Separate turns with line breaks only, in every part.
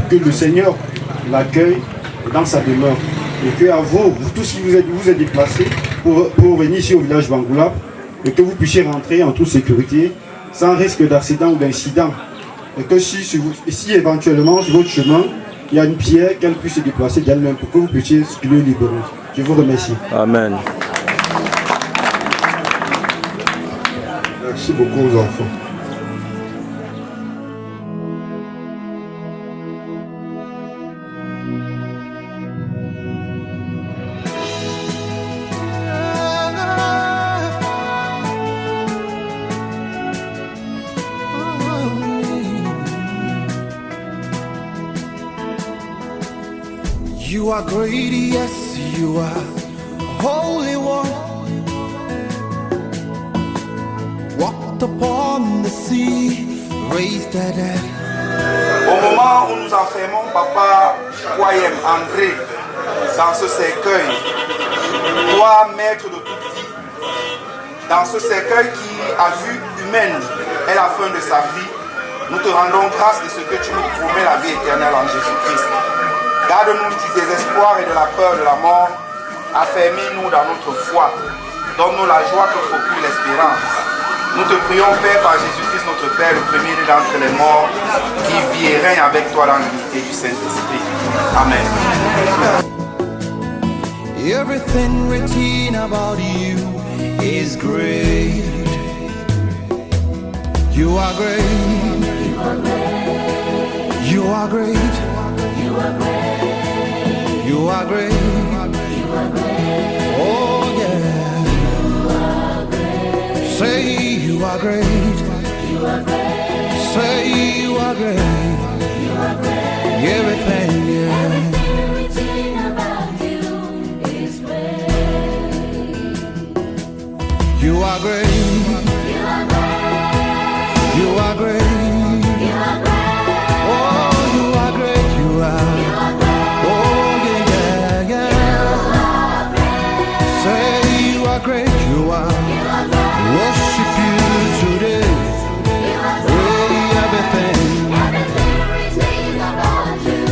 que le Seigneur l'accueille dans sa demeure. Et que à vous tous qui vous êtes déplacés pour venir ici au village Bangoulap, et que vous puissiez rentrer en toute sécurité, sans risque d'accident ou d'incident. Et que si éventuellement sur votre chemin, il y a une pierre, qu'elle puisse se déplacer d'elle-même pour que vous puissiez circuler librement. Je vous remercie.
Amen.
Merci beaucoup aux enfants.
You are great, yes, you are Holy One. Walked upon the sea, raised the dead.
Au moment où nous enfermons Papa Kwayem André dans ce cercueil, toi, maître de toute vie, dans ce cercueil qui, à vue humaine, est la fin de sa vie, nous te rendons grâce de ce que tu nous promets la vie éternelle en Jésus-Christ. Garde-nous du désespoir et de la peur de la mort. Affermis-nous dans notre foi. Donne-nous la joie que procure l'espérance. Nous te prions, Père, par Jésus-Christ, notre Père, le premier d'entre les morts, qui vit et règne avec toi dans l'unité du Saint-Esprit. Amen.
Everything written about you is great. You are great. You are great. You are great. You are great. You are great. Oh yeah. You are great. Say you are great. You are great. Say you are great. You are great. Everything, yeah. Everything written about you is great. You are great. You are great. You are great. You are great. Oh, you are great. You are. Great you are, worship you today, everything, everything written about you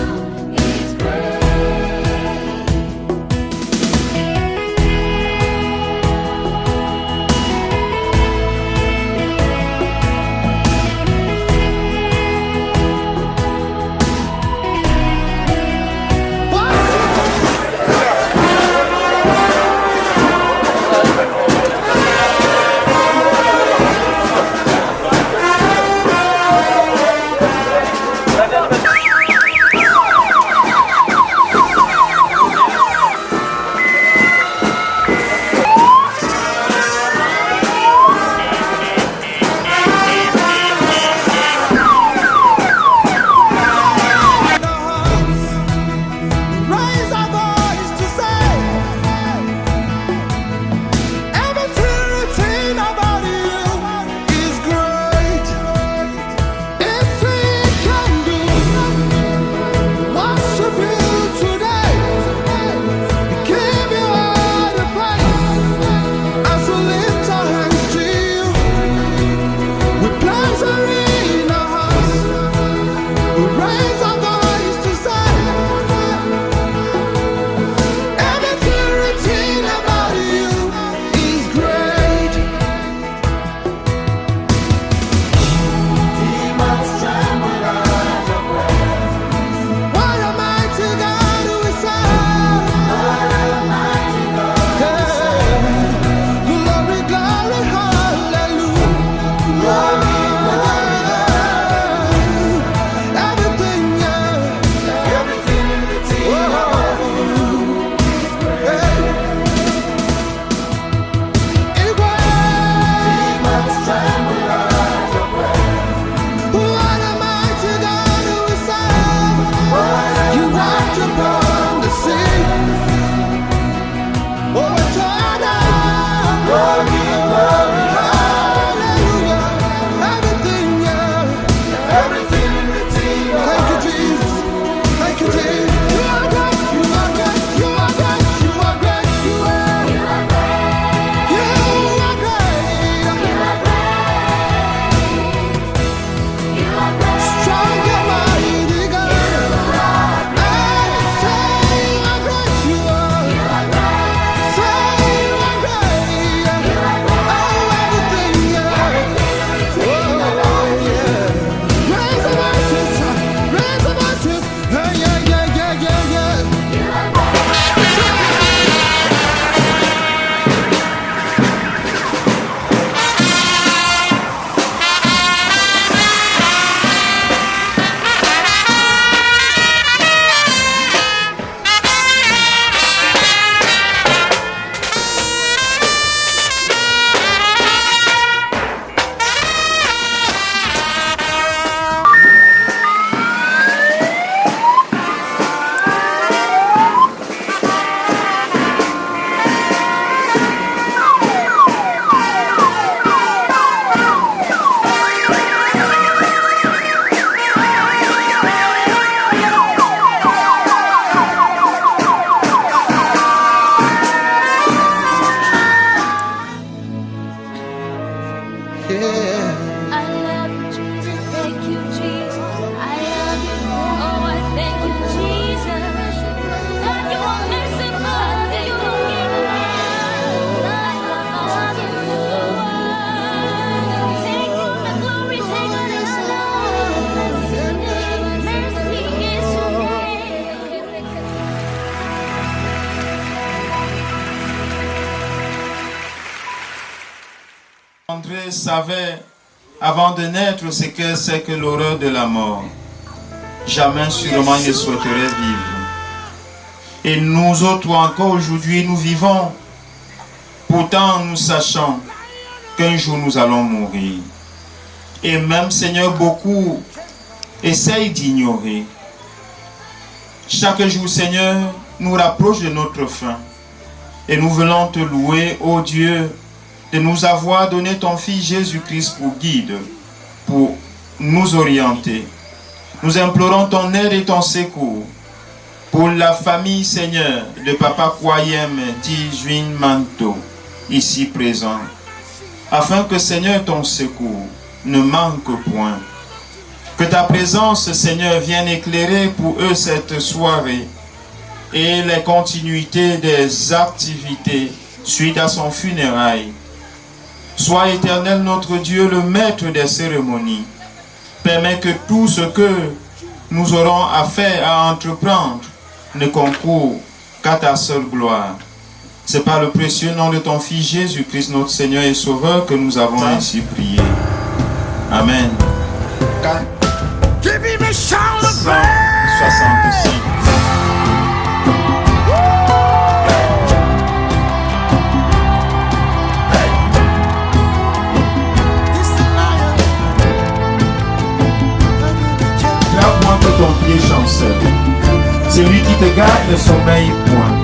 Moïse savait avant de naître ce que c'est que l'horreur de la mort, jamais sûrement il ne souhaiterait vivre. Et nous autres encore aujourd'hui, nous vivons, pourtant nous sachons qu'un jour nous allons mourir. Et même, Seigneur, beaucoup essayent d'ignorer. Chaque jour, Seigneur, nous rapproche de notre fin. Et nous voulons te louer, ô Dieu, de nous avoir donné ton Fils Jésus-Christ pour guide, pour nous orienter. Nous implorons ton aide et ton secours pour la famille, Seigneur, de Papa Kwayem Dijuin Manto, ici présent, afin que, Seigneur, ton secours ne manque point. Que ta présence, Seigneur, vienne éclairer pour eux cette soirée et les continuités des activités suite à son funérail. Sois éternel notre Dieu, le maître des cérémonies. Permets que tout ce que nous aurons à faire, à entreprendre, ne concourt qu'à ta seule gloire. C'est par le précieux nom de ton Fils Jésus-Christ, notre Seigneur et Sauveur, que nous avons ainsi prié. Amen. 166. Claque-moi que ton pied chancelle. Celui qui te garde ne sommeille point.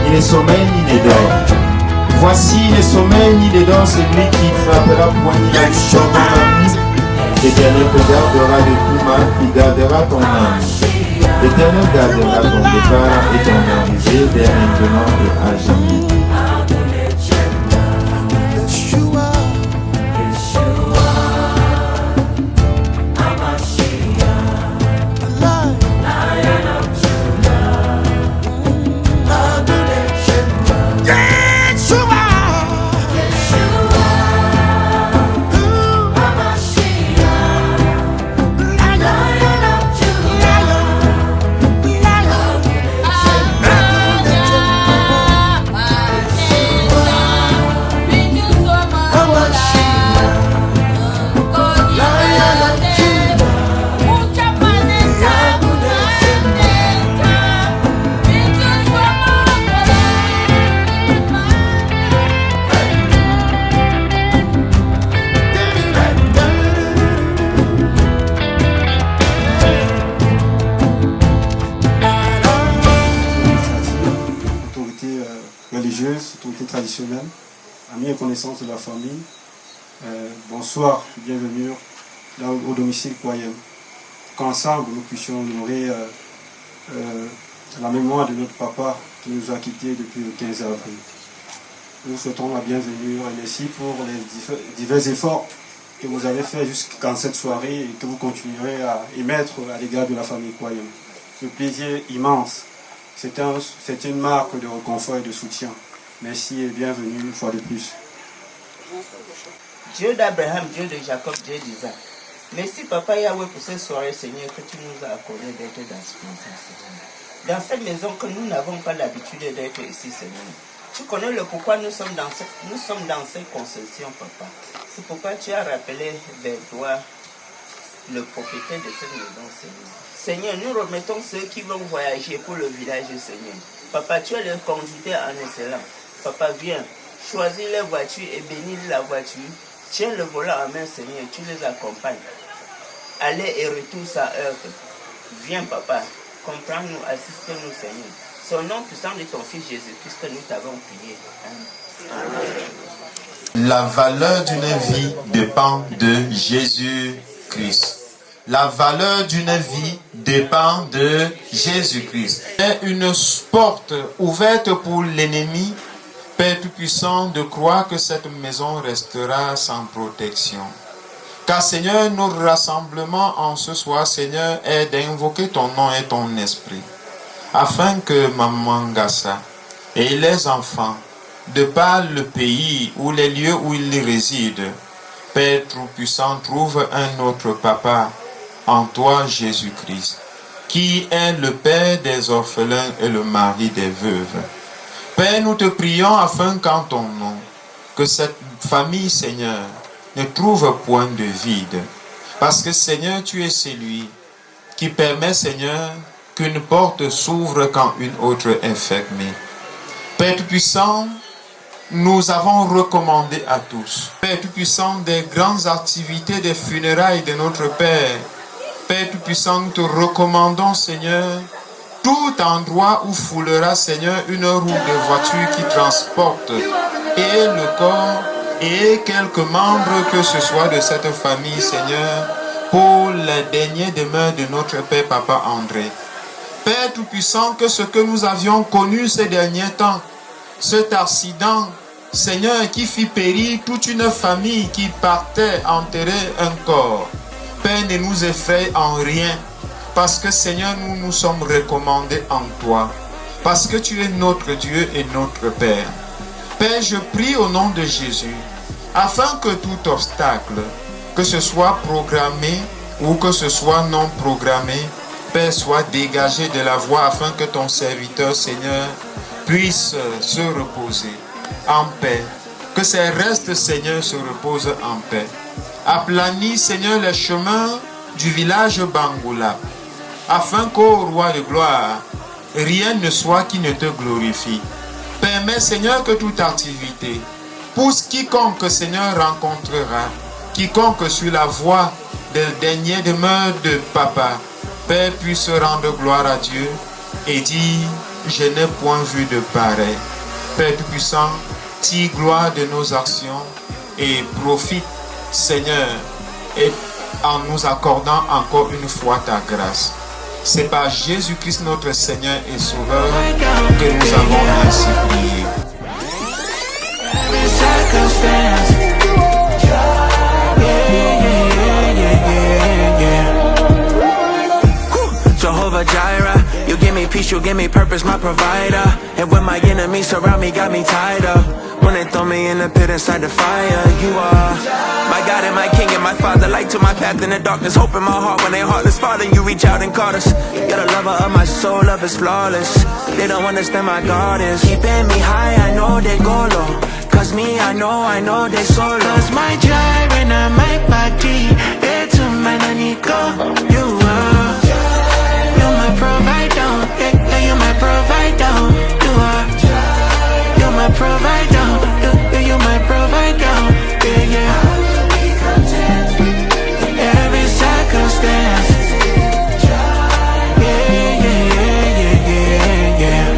Il ne sommeille ni ne dort. Voici le sommeil ni ne dort celui qui frappera point ni la vie dans ta nuit. L'Éternel te gardera de tout mal, il gardera ton âme. L'Éternel gardera ton départ et ton arrivée dès maintenant et à jamais.
Traditionnelle, amis et connaissances de la famille, bonsoir, bienvenue au domicile Kwayem. Qu'ensemble nous puissions honorer la mémoire de notre papa qui nous a quittés depuis le 15 avril. Nous souhaitons la bienvenue et merci pour les divers efforts que vous avez faits jusqu'en cette soirée et que vous continuerez à émettre à l'égard de la famille Kwayem. Le plaisir immense, c'est une marque de réconfort et de soutien. Merci et bienvenue une fois de plus.
Dieu d'Abraham, Dieu de Jacob, Dieu d'Isaac. Merci Papa Yahweh pour cette soirée, Seigneur, que tu nous as accordé d'être dans ce matin, Seigneur. Dans cette maison que nous n'avons pas l'habitude d'être ici, Seigneur. Tu connais le pourquoi nous sommes dans cette concession, Papa. C'est pourquoi tu as rappelé vers toi le propriétaire de cette maison, Seigneur. Seigneur, nous remettons ceux qui vont voyager pour le village, Seigneur. Papa, tu es le conducteur en excellence. Papa, viens, choisis les voitures et bénis la voiture. Tiens le volant en main, Seigneur, tu les accompagnes. Aller et retour, ça heurte. Viens, Papa, comprends-nous, assiste-nous, Seigneur. C'est au nom puissant de ton Fils Jésus-Christ que nous t'avons prié. Amen.
La valeur d'une vie dépend de Jésus-Christ. La valeur d'une vie dépend de Jésus-Christ. C'est une porte ouverte pour l'ennemi, Père Tout-Puissant, de croire que cette maison restera sans protection. Car Seigneur, notre rassemblement en ce soir, Seigneur, est d'invoquer ton nom et ton esprit, afin que Maman Gassa et les enfants, de par le pays ou les lieux où ils résident, Père Tout-Puissant, trouvent un autre papa en toi, Jésus-Christ, qui est le Père des orphelins et le mari des veuves. Père, nous te prions afin qu'en ton nom, que cette famille, Seigneur, ne trouve point de vide. Parce que Seigneur, tu es celui qui permet, Seigneur, qu'une porte s'ouvre quand une autre est fermée. Père Tout-Puissant, nous avons recommandé à tous, Père Tout-Puissant, des grandes activités des funérailles de notre Père. Père Tout-Puissant, nous te recommandons, Seigneur, tout endroit où foulera, Seigneur, une roue de voiture qui transporte et le corps et quelques membres que ce soit de cette famille, Seigneur, pour les dernières demeures de notre Père Papa André. Père Tout-Puissant, que ce que nous avions connu ces derniers temps, cet accident, Seigneur, qui fit périr toute une famille qui partait enterrer un corps, Père, ne nous effraie en rien, parce que Seigneur, nous nous sommes recommandés en toi, parce que tu es notre Dieu et notre Père. Père, je prie au nom de Jésus, afin que tout obstacle, que ce soit programmé ou que ce soit non programmé, Père, soit dégagé de la voie afin que ton serviteur, Seigneur, puisse se reposer en paix. Que ses restes, Seigneur, se reposent en paix. Aplanis, Seigneur, les chemins du village Bangoulap, afin qu'au roi de gloire, rien ne soit qui ne te glorifie. Permets, Seigneur, que toute activité pousse quiconque, Seigneur, rencontrera, quiconque sur la voie des dernières demeures de Papa, Père, puisse rendre gloire à Dieu et dire, je n'ai point vu de pareil. Père Tout-Puissant, tire gloire de nos actions et profite, Seigneur, et en nous accordant encore une fois ta grâce. C'est par Jésus-Christ notre Seigneur et Sauveur que nous avons ainsi prié.
Jehovah Jireh, you give me peace, you give me purpose, my provider. And when my enemies surround me, got me tied up. When they throw me in the pit inside the fire, you are my God and my King and my Father. Light to my path in the darkness, hope in my heart when they heartless. Father, you reach out and caught us. You're the lover of my soul, love is flawless. They don't understand my God is keeping me high, I know they go low. Cause me, I know they solo. Cause my Jireh and my body, it's a man I need go. You are my provider, yeah, you're my provider. You're my provider, yeah, you're my provider, yeah, yeah. Every circumstance, yeah, yeah, yeah, yeah, yeah.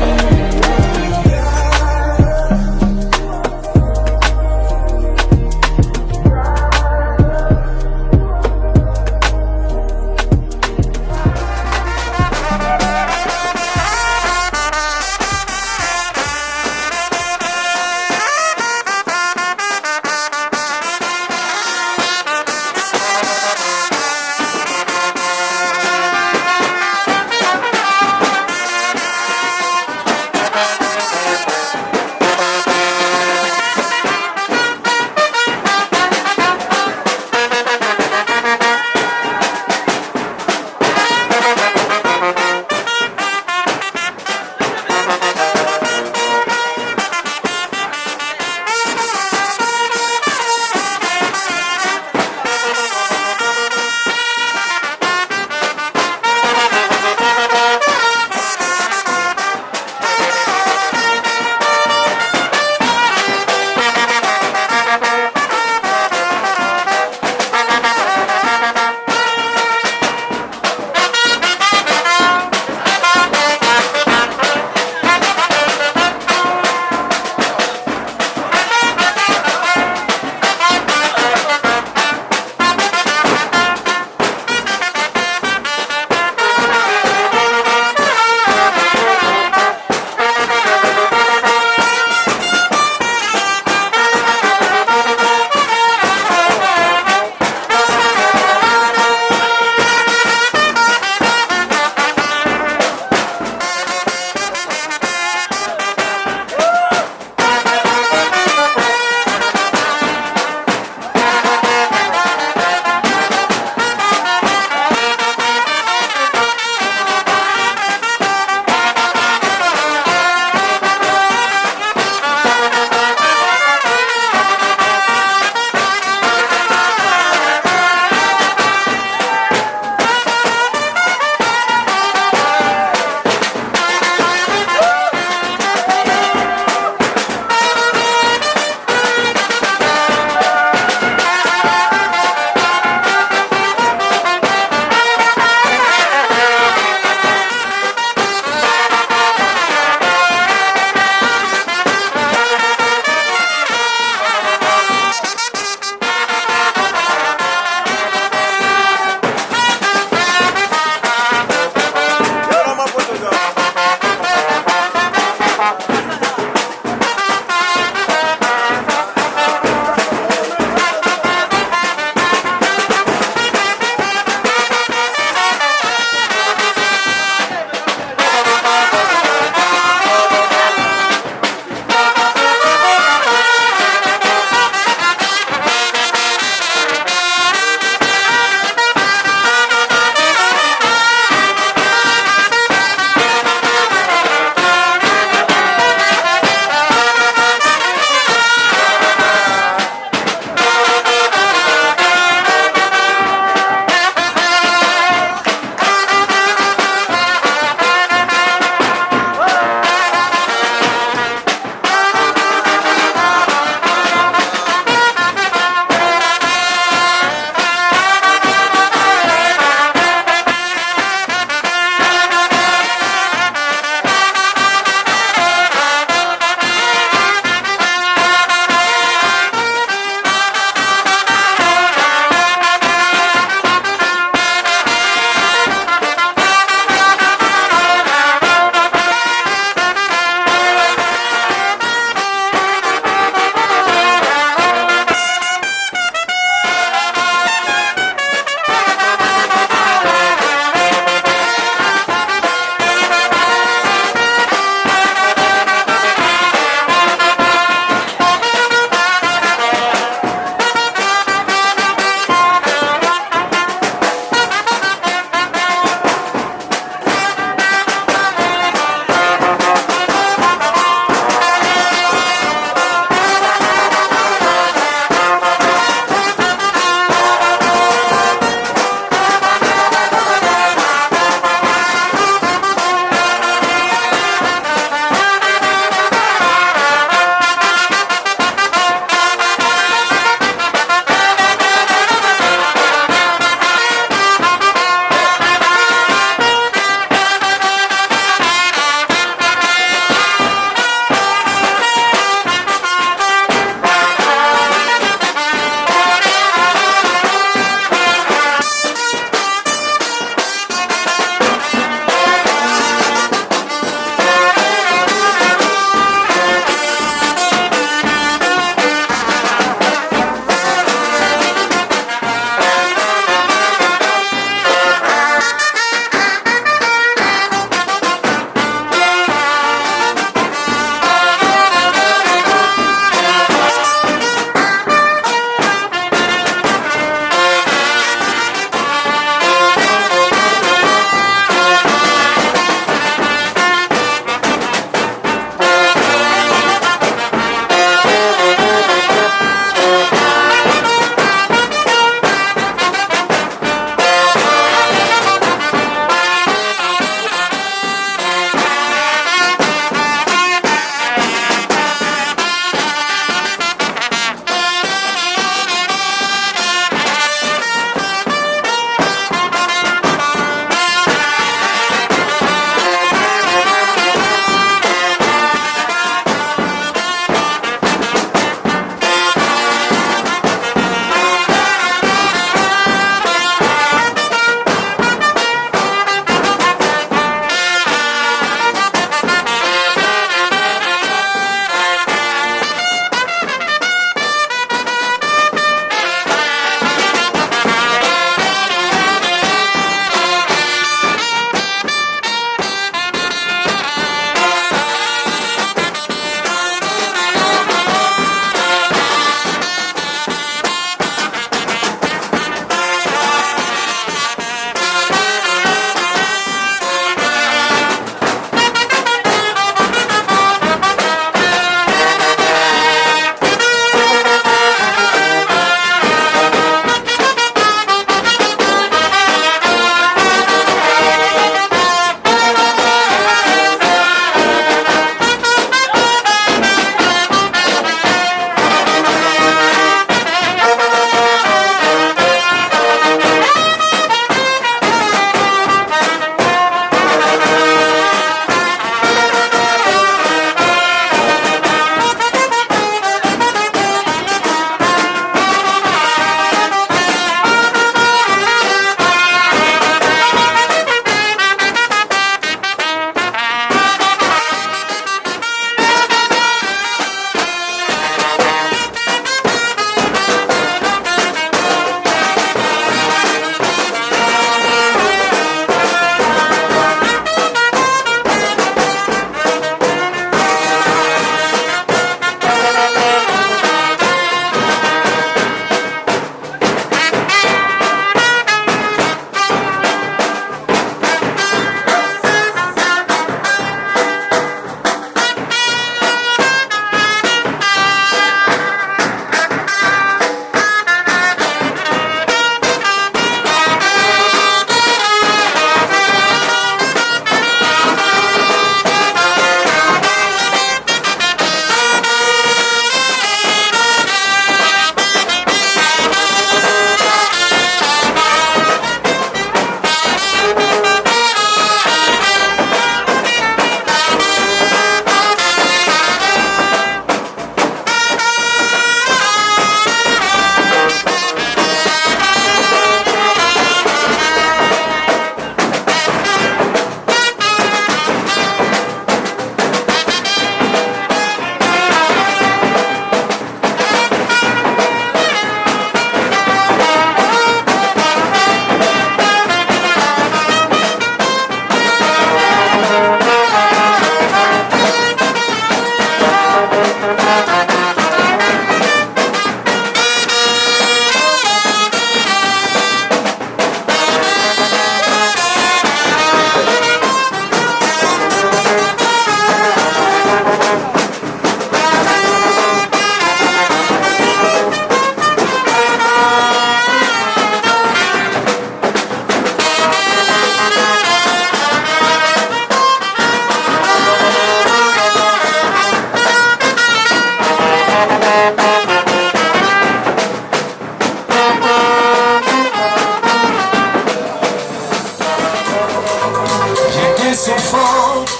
souffrances,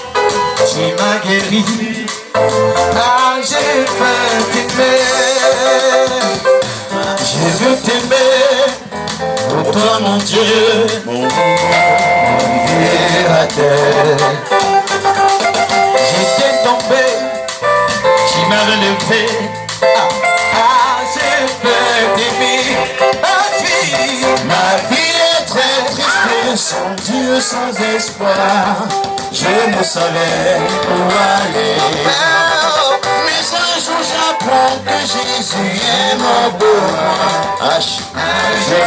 tu m'as guéri. Ah, j'ai fait t'aimer, j'ai vu t'aimer. Oh toi mon Dieu, mon libérateur. J'étais tombé, tu m'as relevé. Ah, j'ai fait t'aimer. Ma vie est très triste, sans Dieu, sans espoir. Je ne savais où aller. Mais un jour j'apprends que Jésus est mort pour moi. Ah, je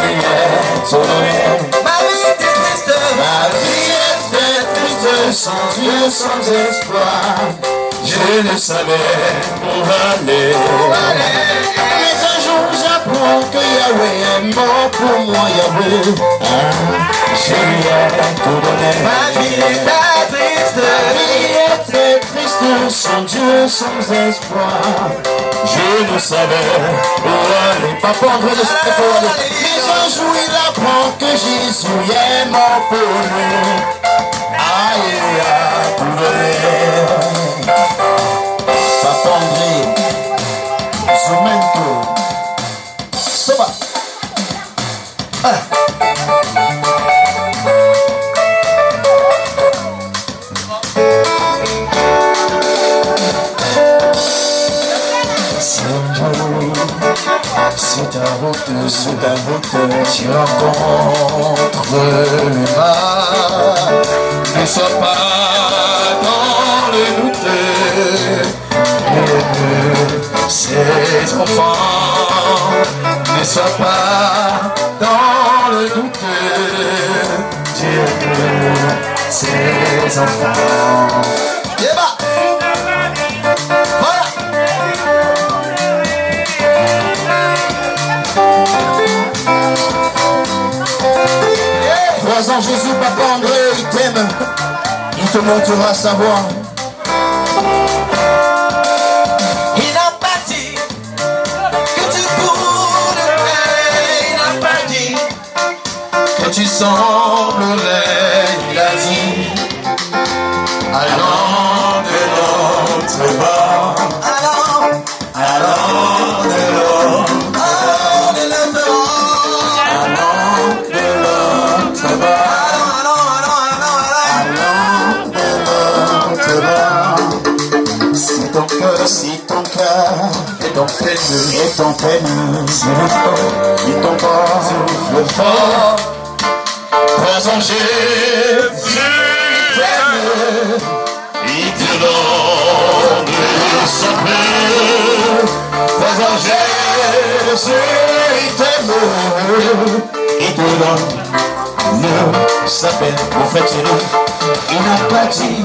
lui ai donné. Ma vie est triste, ma vie est très triste, sans Dieu, sans espoir. Je ne savais où aller. Mais un jour j'apprends que Yahweh est mort pour moi, Yahweh. Je lui ai tout donné. Ma vie est très triste, ma vie est très triste, sans Dieu, sans espoir. Je ne savais où aller. Papa André de cette école. Mais un jour il apprend que Jésus est mort pour lui. Aïe, il a tout donné. Papa André, Zumento, Soba. Sur ta route, tu rencontres le mal. Ne sois pas dans le doute. Ses enfants, ne sois pas dans le doute. Dieu veut ses enfants. Voilà. Croisant Jésus, Papa André, il t'aime. Il te montrera sa voie. Il n'a pas dit que tu pourrais. Il n'a pas dit que tu semblerais. Il a dit allons de l'autre bord. Allons de l'autre bord. Si ton cœur est en peine, si ton corps souffle fort, croisons Jésus, il te donne sa paix. Croisons Jésus, il t'aime, il te donne sa paix. Mon frère Thierry, il n'a pas dit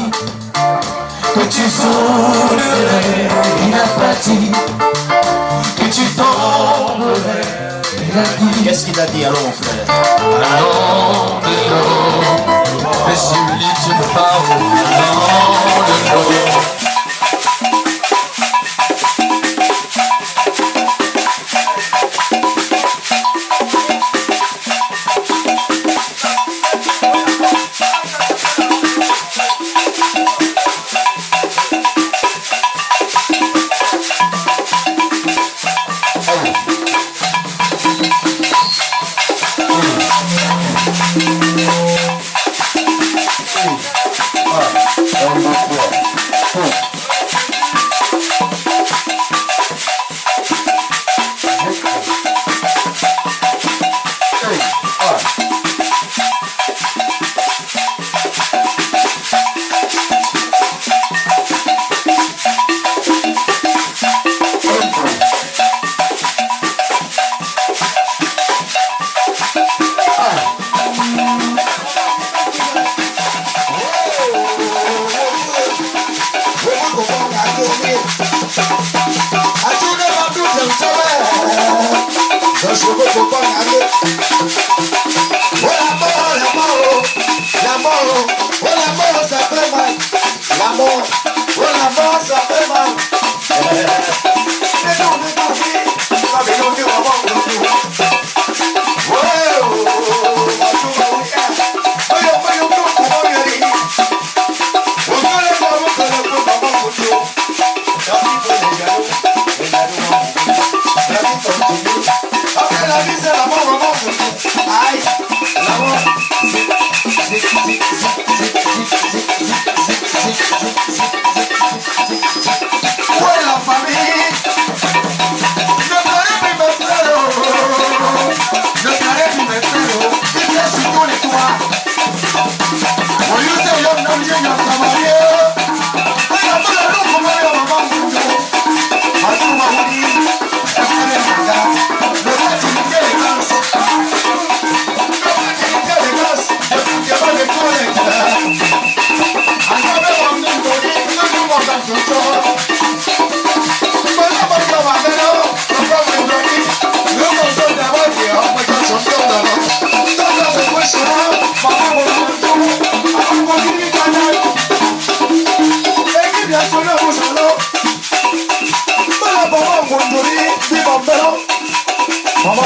que tu souffrais, il n'a pas dit que tu tomberais. Il a dit. Qu'est-ce qu'il a dit alors mon frère? Allons de l'eau, mais si lui tu ne pas, allons de l'eau.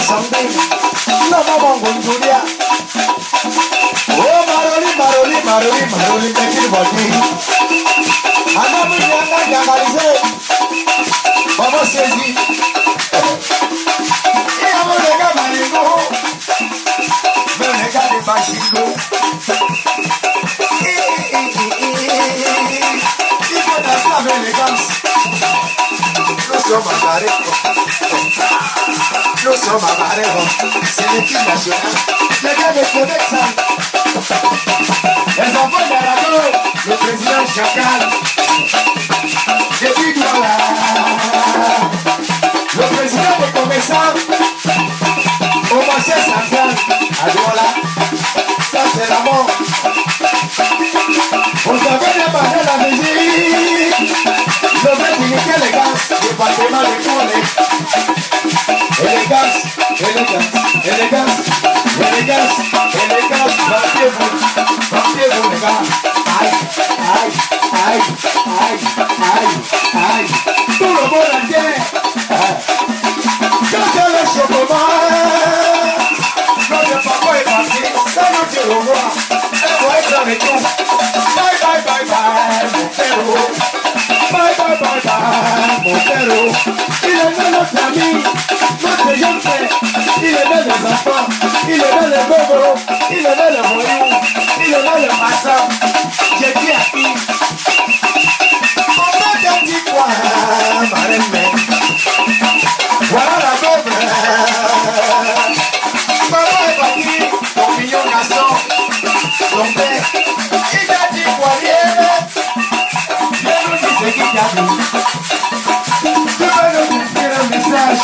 something. No more Gunduria. Oh, Maroli, Maroli, Maroli, Maroli, make it body. And I'm in the Yangalize. Baba says it. I'm going to get my ego. I'm going to get my shingo. That's not elegance. No so magarejo. No so magarejo. C'est l'équipe nationale. Les gars me connectent. Les enfants d'Arago, le président Chacal. Et puis voilà. Le président des commerçants. Au marché central. À Douala. Ça c'est la mort. Vous avez démarré la musique. Le vrai dignité, élégance, département de Kourne. Élégance, élégance, élégance, élégance, élégance. Battez-vous les gars. Aïe, aïe, aïe, aïe, aïe, aïe. Tout le monde entier. Quand c'est le chocolat, notre papa est parti, ça nous dit au revoir. Et moi, je l'avais tout. Bye, bye, bye, bye, mon frérot. Bye, bye, bye, bye, mon frérot. Il aimait notre famille, notre jeune frère. Il aimait les enfants, il aimait les bobos, il aimait les voyous, il aimait les massins. J'ai dit à qui? On m'a dit quoi, ma reine? Voilà la boble. Maman est partie, ton mignon garçon, ton père, il t'a dit quoi, viens nous dire ce qu'il t'a dit. Tu vas nous dire un message.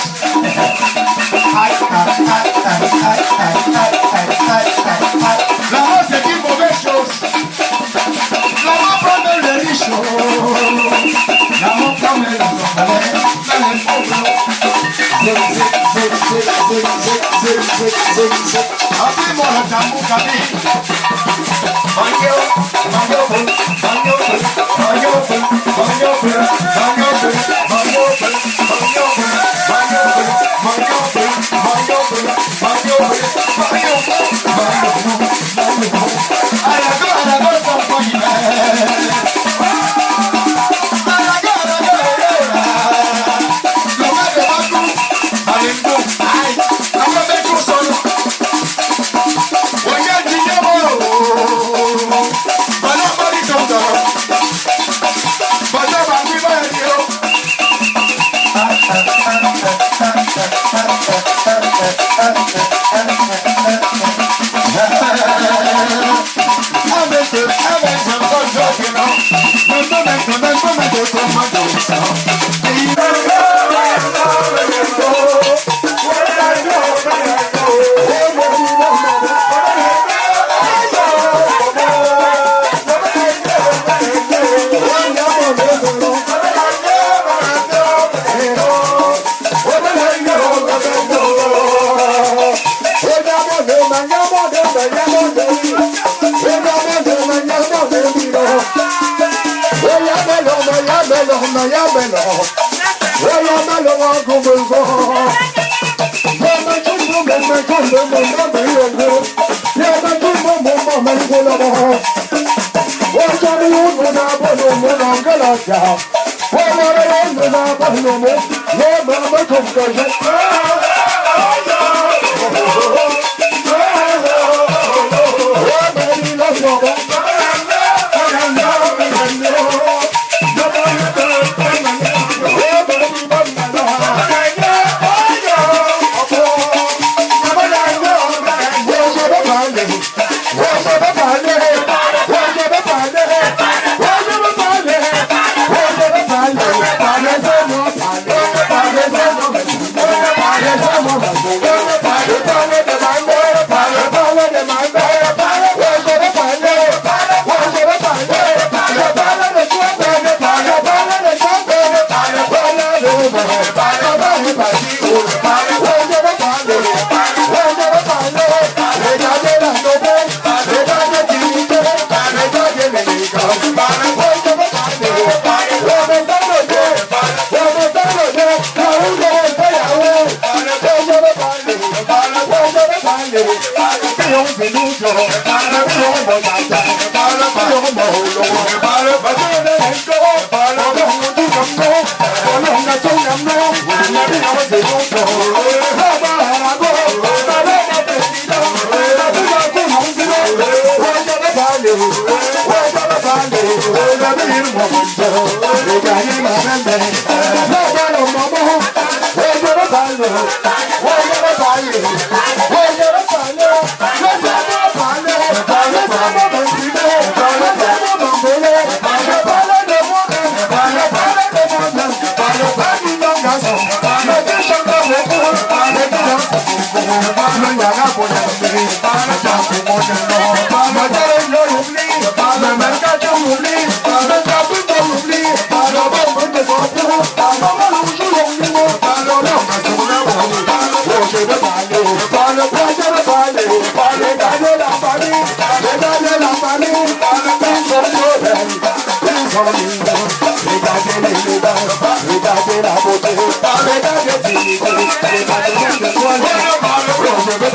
Aïe, aïe, aïe, aïe, aïe, aïe, aïe, aïe, aïe, aïe. L'amour c'est une mauvaise chose. L'amour prend les riches. L'amour prend les orphelins, les pauvres. Appelez-moi le tambour Gabi. Parle, un momento, regale la mente. Regale un momento, regale ballo, regale ballo, regale ballo. Yo siamo ballo, ballo siamo bambino, ballo siamo bambole, ballo ballo de moda, ballo ballo de moda, ballo ballo de gaso, ballo de chanta de puro, ballo de chanta de puro, ballo ya ga pone de, ballo ya pone no, ballo ya no oubli, ballo merca tu oubli, ballo ya tu oubli, ballo bombo de puro, ballo ballo ju oubli, ballo no ga tu na oubli, ballo je de ballo, ballo je de ballo, ballo gagne la famille, gagne la famille, ballo penso de regardez les dents, regardez la beauté, regardez le tigre, regardez le poil, je veux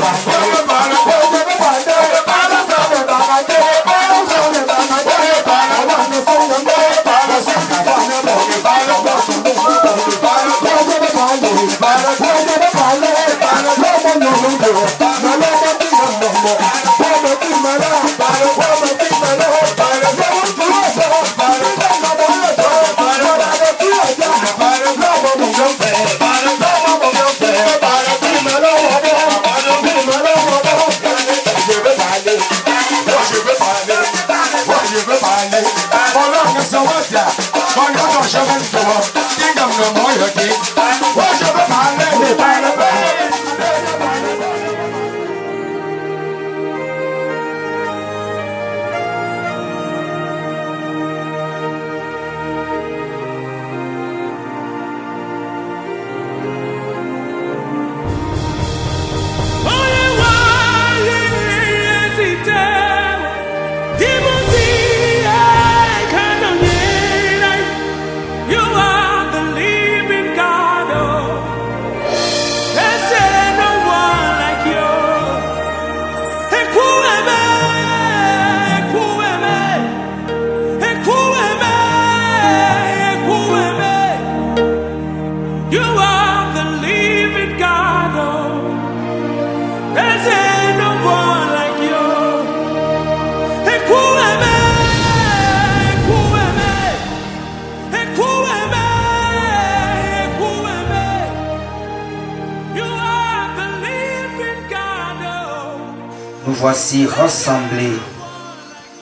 Nous voici rassemblés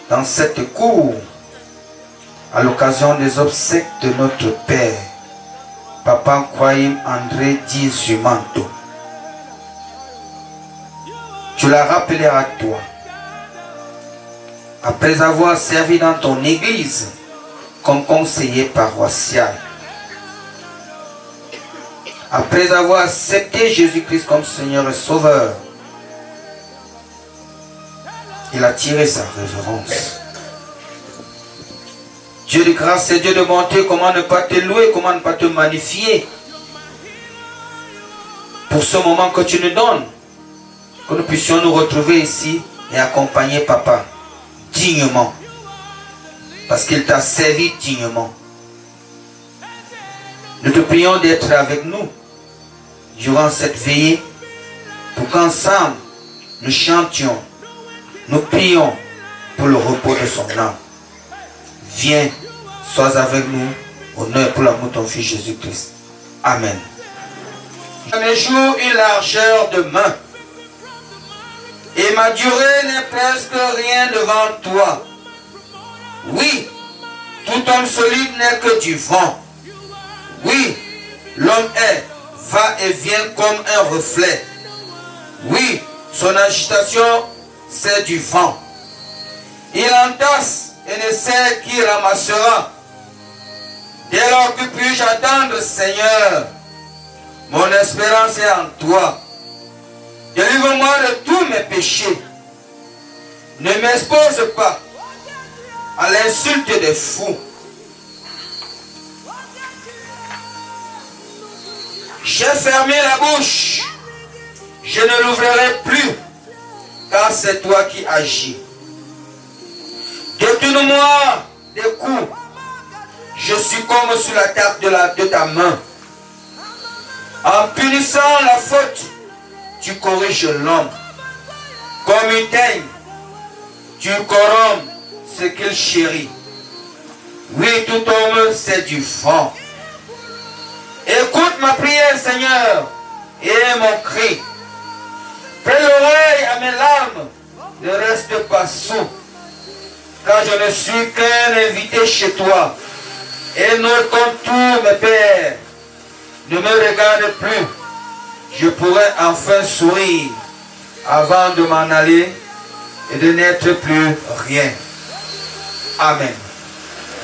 dans cette cour à l'occasion des obsèques de notre Père, Papa Kwayem André Diezumanto. Tu la rappelleras toi. Après avoir servi dans ton église comme conseiller paroissial, après avoir accepté Jésus-Christ comme Seigneur et Sauveur, il a tiré sa révérence. Dieu de grâce et Dieu de bonté, comment ne pas te louer, comment ne pas te magnifier pour ce moment que tu nous donnes, que nous puissions nous retrouver ici et accompagner Papa dignement, parce qu'il t'a servi dignement. Nous te prions d'être avec nous durant cette veillée pour qu'ensemble nous chantions, nous prions pour le repos de son âme. Viens, sois avec nous, au nom et pour l'amour de ton Fils Jésus-Christ. Amen. Mes jours une largeur de main, et ma durée n'est presque rien devant toi. Oui, tout homme solide n'est que du vent. Oui, l'homme est, va et vient comme un reflet. Oui, son agitation, c'est du vent. Il entasse et ne sait qui ramassera. Dès lors que puis-je attendre, Seigneur, mon espérance est en toi. Délivre-moi de tous mes péchés. Ne m'expose pas à l'insulte des fous. J'ai fermé la bouche. Je ne l'ouvrirai plus, car c'est toi qui agis. Détourne-moi des coups. Je succombe sous la tarte de ta main. En punissant la faute, tu corriges l'homme. Comme il t'aime, tu corromps ce qu'il chérit. Oui, Dieu, c'est du vent. Écoute ma prière, Seigneur, et mon cri. Fais l'oreille à mes larmes, ne reste pas sourd, car je ne suis qu'un invité chez toi. Et note ton tour, mes pères, ne me regarde plus. Je pourrais enfin sourire avant de m'en aller et de n'être plus rien. Amen.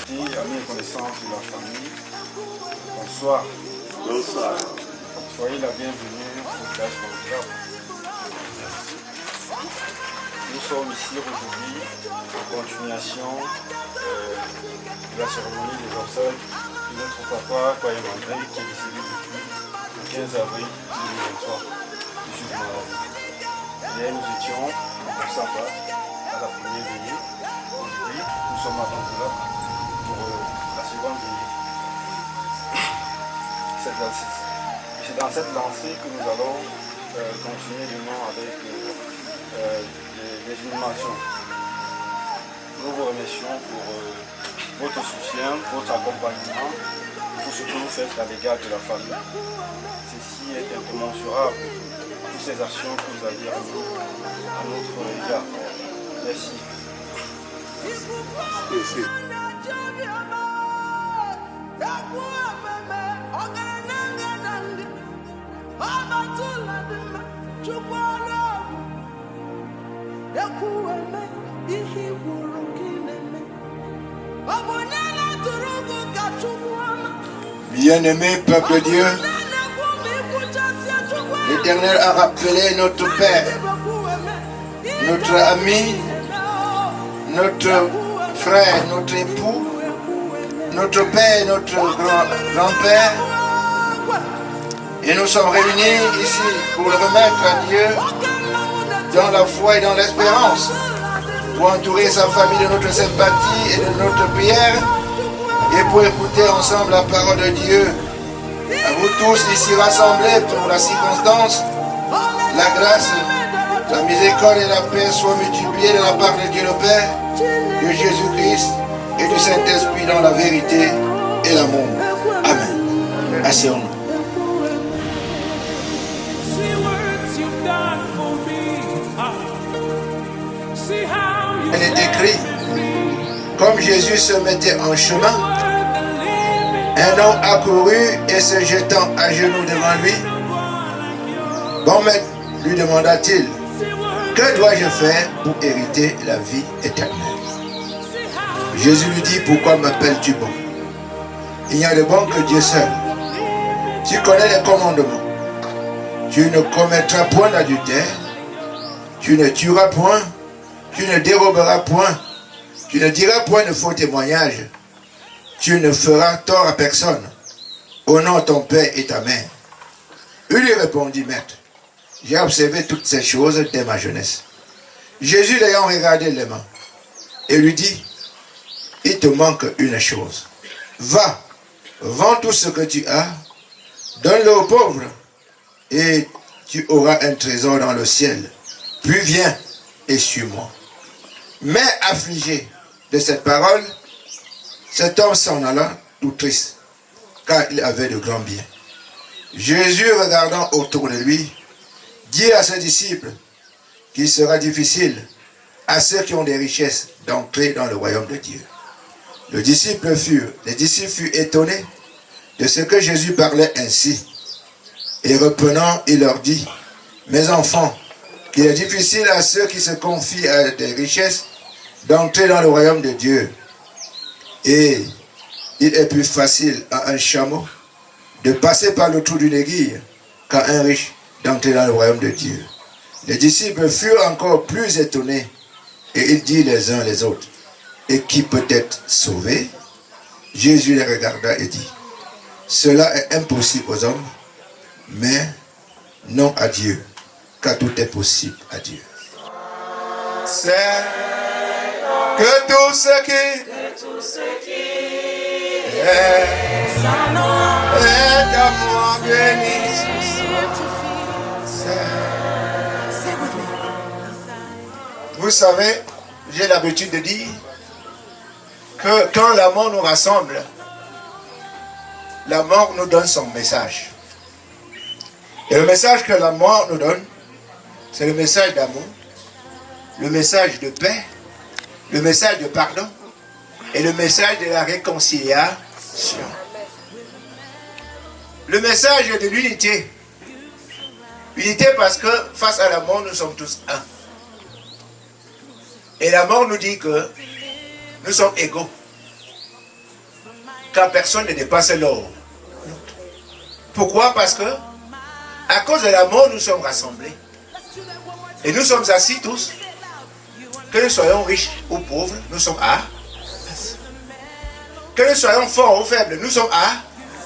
Amis et connaissances de la famille, bonsoir. Bonsoir. Soyez la bienvenue au village Bangoulap. Nous sommes ici aujourd'hui en continuation de la cérémonie des obsèques de notre papa Kwayem André qui est décédé depuis le 15 avril 2023 du sud du Maroc. Hier nous étions au Samba à la première veillée. Aujourd'hui nous sommes à Bangoulap pour la seconde veillée. C'est dans cette lancée que nous allons continuer demain avec les inhumations. Nous vous remercions pour votre soutien, votre accompagnement, tout ce que vous faites à l'égard de la famille. Ceci est incommensurable, toutes ces actions que vous avez amenées à notre égard. Merci. Merci.
Bien-aimé peuple de Dieu, l'Éternel a rappelé notre Père, notre ami, notre frère, notre époux, notre Père, notre grand-père. Et nous sommes réunis ici pour le remettre à Dieu dans la foi et dans l'espérance, pour entourer sa famille de notre sympathie et de notre prière, et pour écouter ensemble la parole de Dieu. À vous tous ici rassemblés pour la circonstance, la grâce, la miséricorde et la paix soient multipliées de la part de Dieu le Père, de Jésus-Christ et du Saint-Esprit dans la vérité et l'amour. Amen. Asseyons-nous. Il est écrit, comme Jésus se mettait en chemin, un homme accourut et se jetant à genoux devant lui. Bon maître, lui demanda-t-il, que dois-je faire pour hériter la vie éternelle? Jésus lui dit, pourquoi m'appelles-tu bon? Il n'y a de bon que Dieu seul. Tu connais les commandements. Tu ne commettras point d'adultère, tu ne tueras point, tu ne déroberas point, tu ne diras point de faux témoignages, tu ne feras tort à personne. Honore ton père et ta mère. Il lui répondit, maître, j'ai observé toutes ces choses dès ma jeunesse. Jésus l'ayant regardé les mains et lui dit, il te manque une chose. Va, vends tout ce que tu as, donne-le aux pauvres et tu auras un trésor dans le ciel. Puis viens et suis-moi. Mais affligé de cette parole, cet homme s'en alla tout triste, car il avait de grands biens. Jésus, regardant autour de lui, dit à ses disciples qu'il sera difficile à ceux qui ont des richesses d'entrer dans le royaume de Dieu. Les disciples furent étonnés de ce que Jésus parlait ainsi. Et reprenant, il leur dit, mes enfants, qu'il est difficile à ceux qui se confient à des richesses d'entrer dans le royaume de Dieu. Et il est plus facile à un chameau de passer par le trou d'une aiguille qu'à un riche d'entrer dans le royaume de Dieu. Les disciples furent encore plus étonnés et ils dirent les uns les autres, et qui peut être sauvé? Jésus les regarda et dit, cela est impossible aux hommes, mais non à Dieu, car tout est possible à Dieu. C'est que tout ce qui est à moi béni. Vous savez, j'ai l'habitude de dire que quand la mort nous rassemble, la mort nous donne son message. Et le message que la mort nous donne, c'est le message d'amour, le message de paix, le message de pardon et le message de la réconciliation. Le message de l'unité. Unité parce que face à la mort, nous sommes tous un. Et la mort nous dit que nous sommes égaux. Car personne ne dépasse l'autre. Pourquoi? Parce que à cause de la mort, nous sommes rassemblés. Et nous sommes assis tous. Que nous soyons riches ou pauvres, nous sommes assis. Que nous soyons forts ou faibles, nous sommes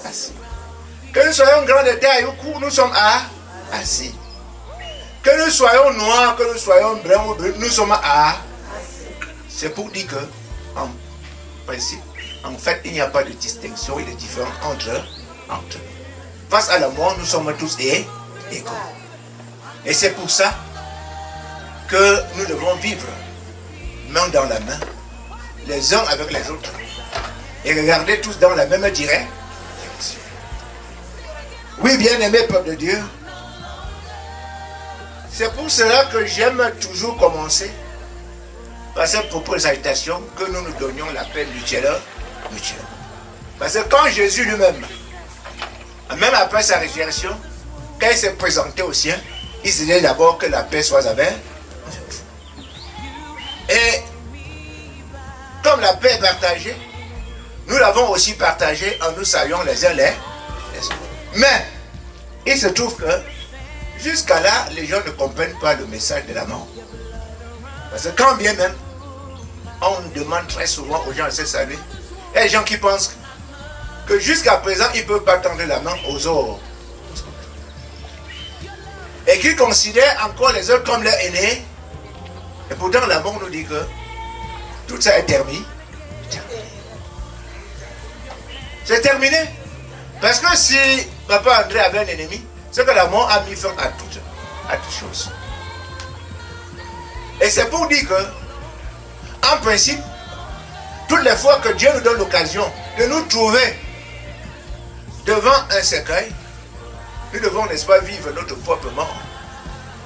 assis. Que nous soyons grands de taille ou courts, nous sommes assis. Que nous soyons noirs, que nous soyons bruns ou bruns, nous sommes assis. C'est pour dire que, en principe, en fait, il n'y a pas de distinction et de différence entre eux. Face à la mort, nous sommes tous égaux. Et c'est pour ça que nous devons vivre main dans la main, les uns avec les autres, et regarder tous dans la même direction. Oui, bien-aimé peuple de Dieu, c'est pour cela que j'aime toujours commencer par cette propos de salutation, que nous nous donnions la paix mutuelle. Parce que quand Jésus lui-même, même après sa résurrection, quand il s'est présenté aux siens, il se disait d'abord que la paix soit avec vous. Et comme la paix est partagée, nous l'avons aussi partagée en nous saluant les uns les autres. Mais il se trouve que jusqu'à là, les gens ne comprennent pas le message de la mort. Parce que quand bien même, on demande très souvent aux gens de se saluer, il y a des gens qui pensent que jusqu'à présent, ils ne peuvent pas tendre la main aux autres. Et qui considèrent encore les autres comme leurs aînés. Et pourtant, la mort nous dit que tout ça est terminé. C'est terminé. Parce que si Papa André avait un ennemi, c'est que la mort a mis fin à toutes choses. Et c'est pour dire que, en principe, toutes les fois que Dieu nous donne l'occasion de nous trouver devant un cercueil, nous devons, n'est-ce pas, vivre notre propre mort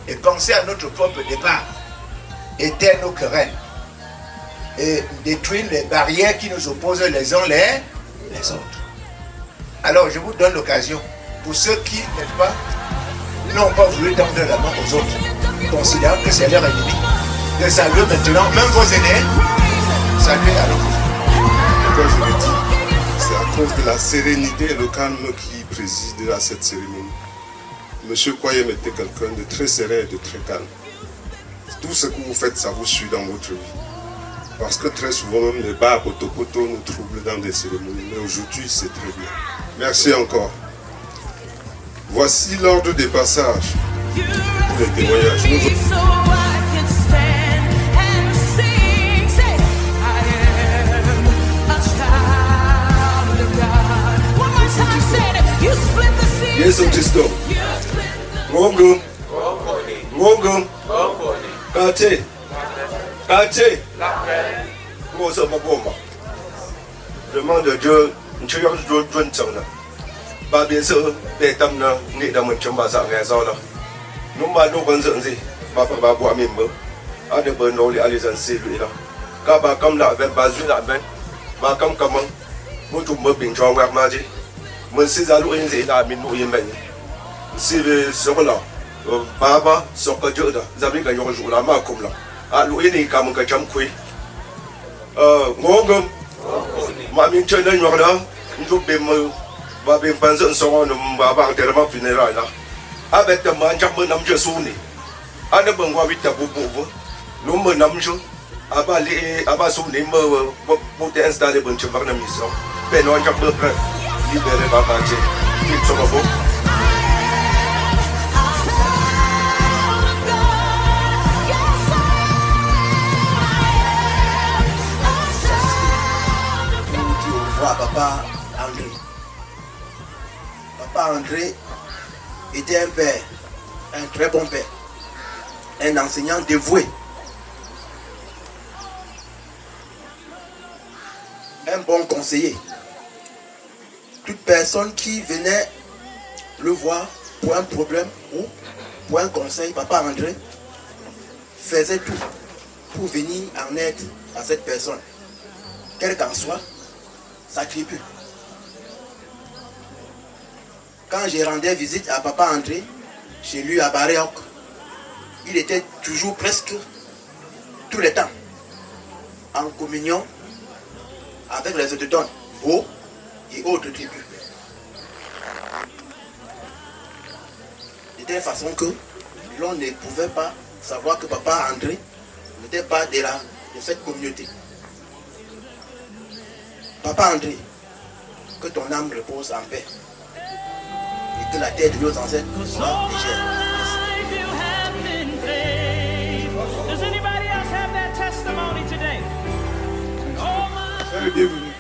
et penser à notre propre départ, éteindre nos querelles et détruire les barrières qui nous opposent les uns les autres. Alors je vous donne l'occasion, pour ceux qui, n'est-ce pas, n'ont pas voulu tendre la main aux autres, considérant que c'est leur ennemi, de saluer maintenant, même vos aînés, saluer à l'autre.
Comme je le dis, c'est à cause de la sérénité et le calme qui préside à cette cérémonie. Monsieur Kwayem était quelqu'un de très serein et de très calme. Tout ce que vous faites, ça vous suit dans votre vie. Parce que très souvent, même les bars potopoto nous troublent dans des cérémonies. Mais aujourd'hui, c'est très bien. Merci encore. Voici l'ordre des passages pour les témoignages. Yesu Kristo. Mungu. Mungu. Kate. Kate. Ngoso maboma. Demande de Dieu, nous avons besoin de ça. Ba bien sûr, des tam na ni da mun chamba sa ngai sa la. Nous ba nous bonne zi. Ba ba bo ami mbo. A de bon no li ali zan si lui la. Ka ba kam la ben ba zu la ben. Ba kam kam mo tu mo bin chong wak ma ji. Mình sẽ ra lũi gì là mình nuôi mình si về số là ba số cái chỗ đó ra bên cái nhau là mà cùng là lũi này cầm cái chấm khuy ngô ngâm mà mình chơi nên nhau đó giúp bên mơ và bên ban dẫn số nó ba bằng tiền mà pin này là bây giờ mà chắc mới nắm chưa xu này nó bằng qua vít tập bộ nó mới nắm chưa ba li ba xu này mơ bộ tiền installé bên chấm bạc nằm sao bên nó chắc bớt rồi libéré par Dieu. Film sur le beau.
On dit au revoir Papa André. Papa André était un père, un très bon père, un enseignant dévoué, un bon conseiller.
toute personne qui venait le voir pour un problème ou pour un conseil, Papa André faisait tout pour venir en aide à cette personne, quelle qu'en soit sa tribu. Quand je rendais visite à Papa André, chez lui à Baréok, il était toujours presque tout le temps en communion avec les autochtones, Bo et autres tribus. De telle façon que l'on ne pouvait pas savoir que Papa André n'était pas de cette communauté. Papa André, que ton âme repose en paix et que la terre de nos ancêtres soit légère.
Soyez le bienvenu.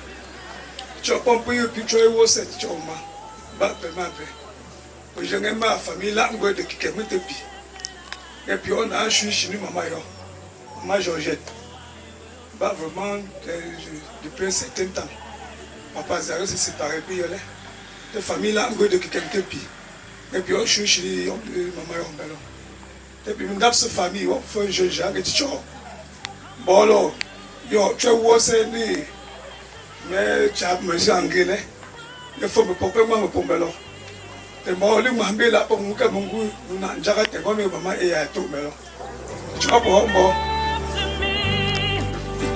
Tu as compris que tu as eu cette chose. Je n'ai pas famille là, je vais te quitter. Et puis on a un chou chez nous, maman Georgette. Bah vraiment, depuis un certain temps, papa Zara s'est séparé, puis il y a des familles là, je vais te quitter. Et puis on chou chez maman Yombelo. Et puis dans cette famille, on fait un jeu, j'ai un petit chose. Bon alors, tu as eu cette année, mais tu as monsieur anglais, il faut me pomper, moi me pomper là. Et moi, je suis là pour me faire mon goût. Je suis là pour me faire mon goût. Tu vois pour moi.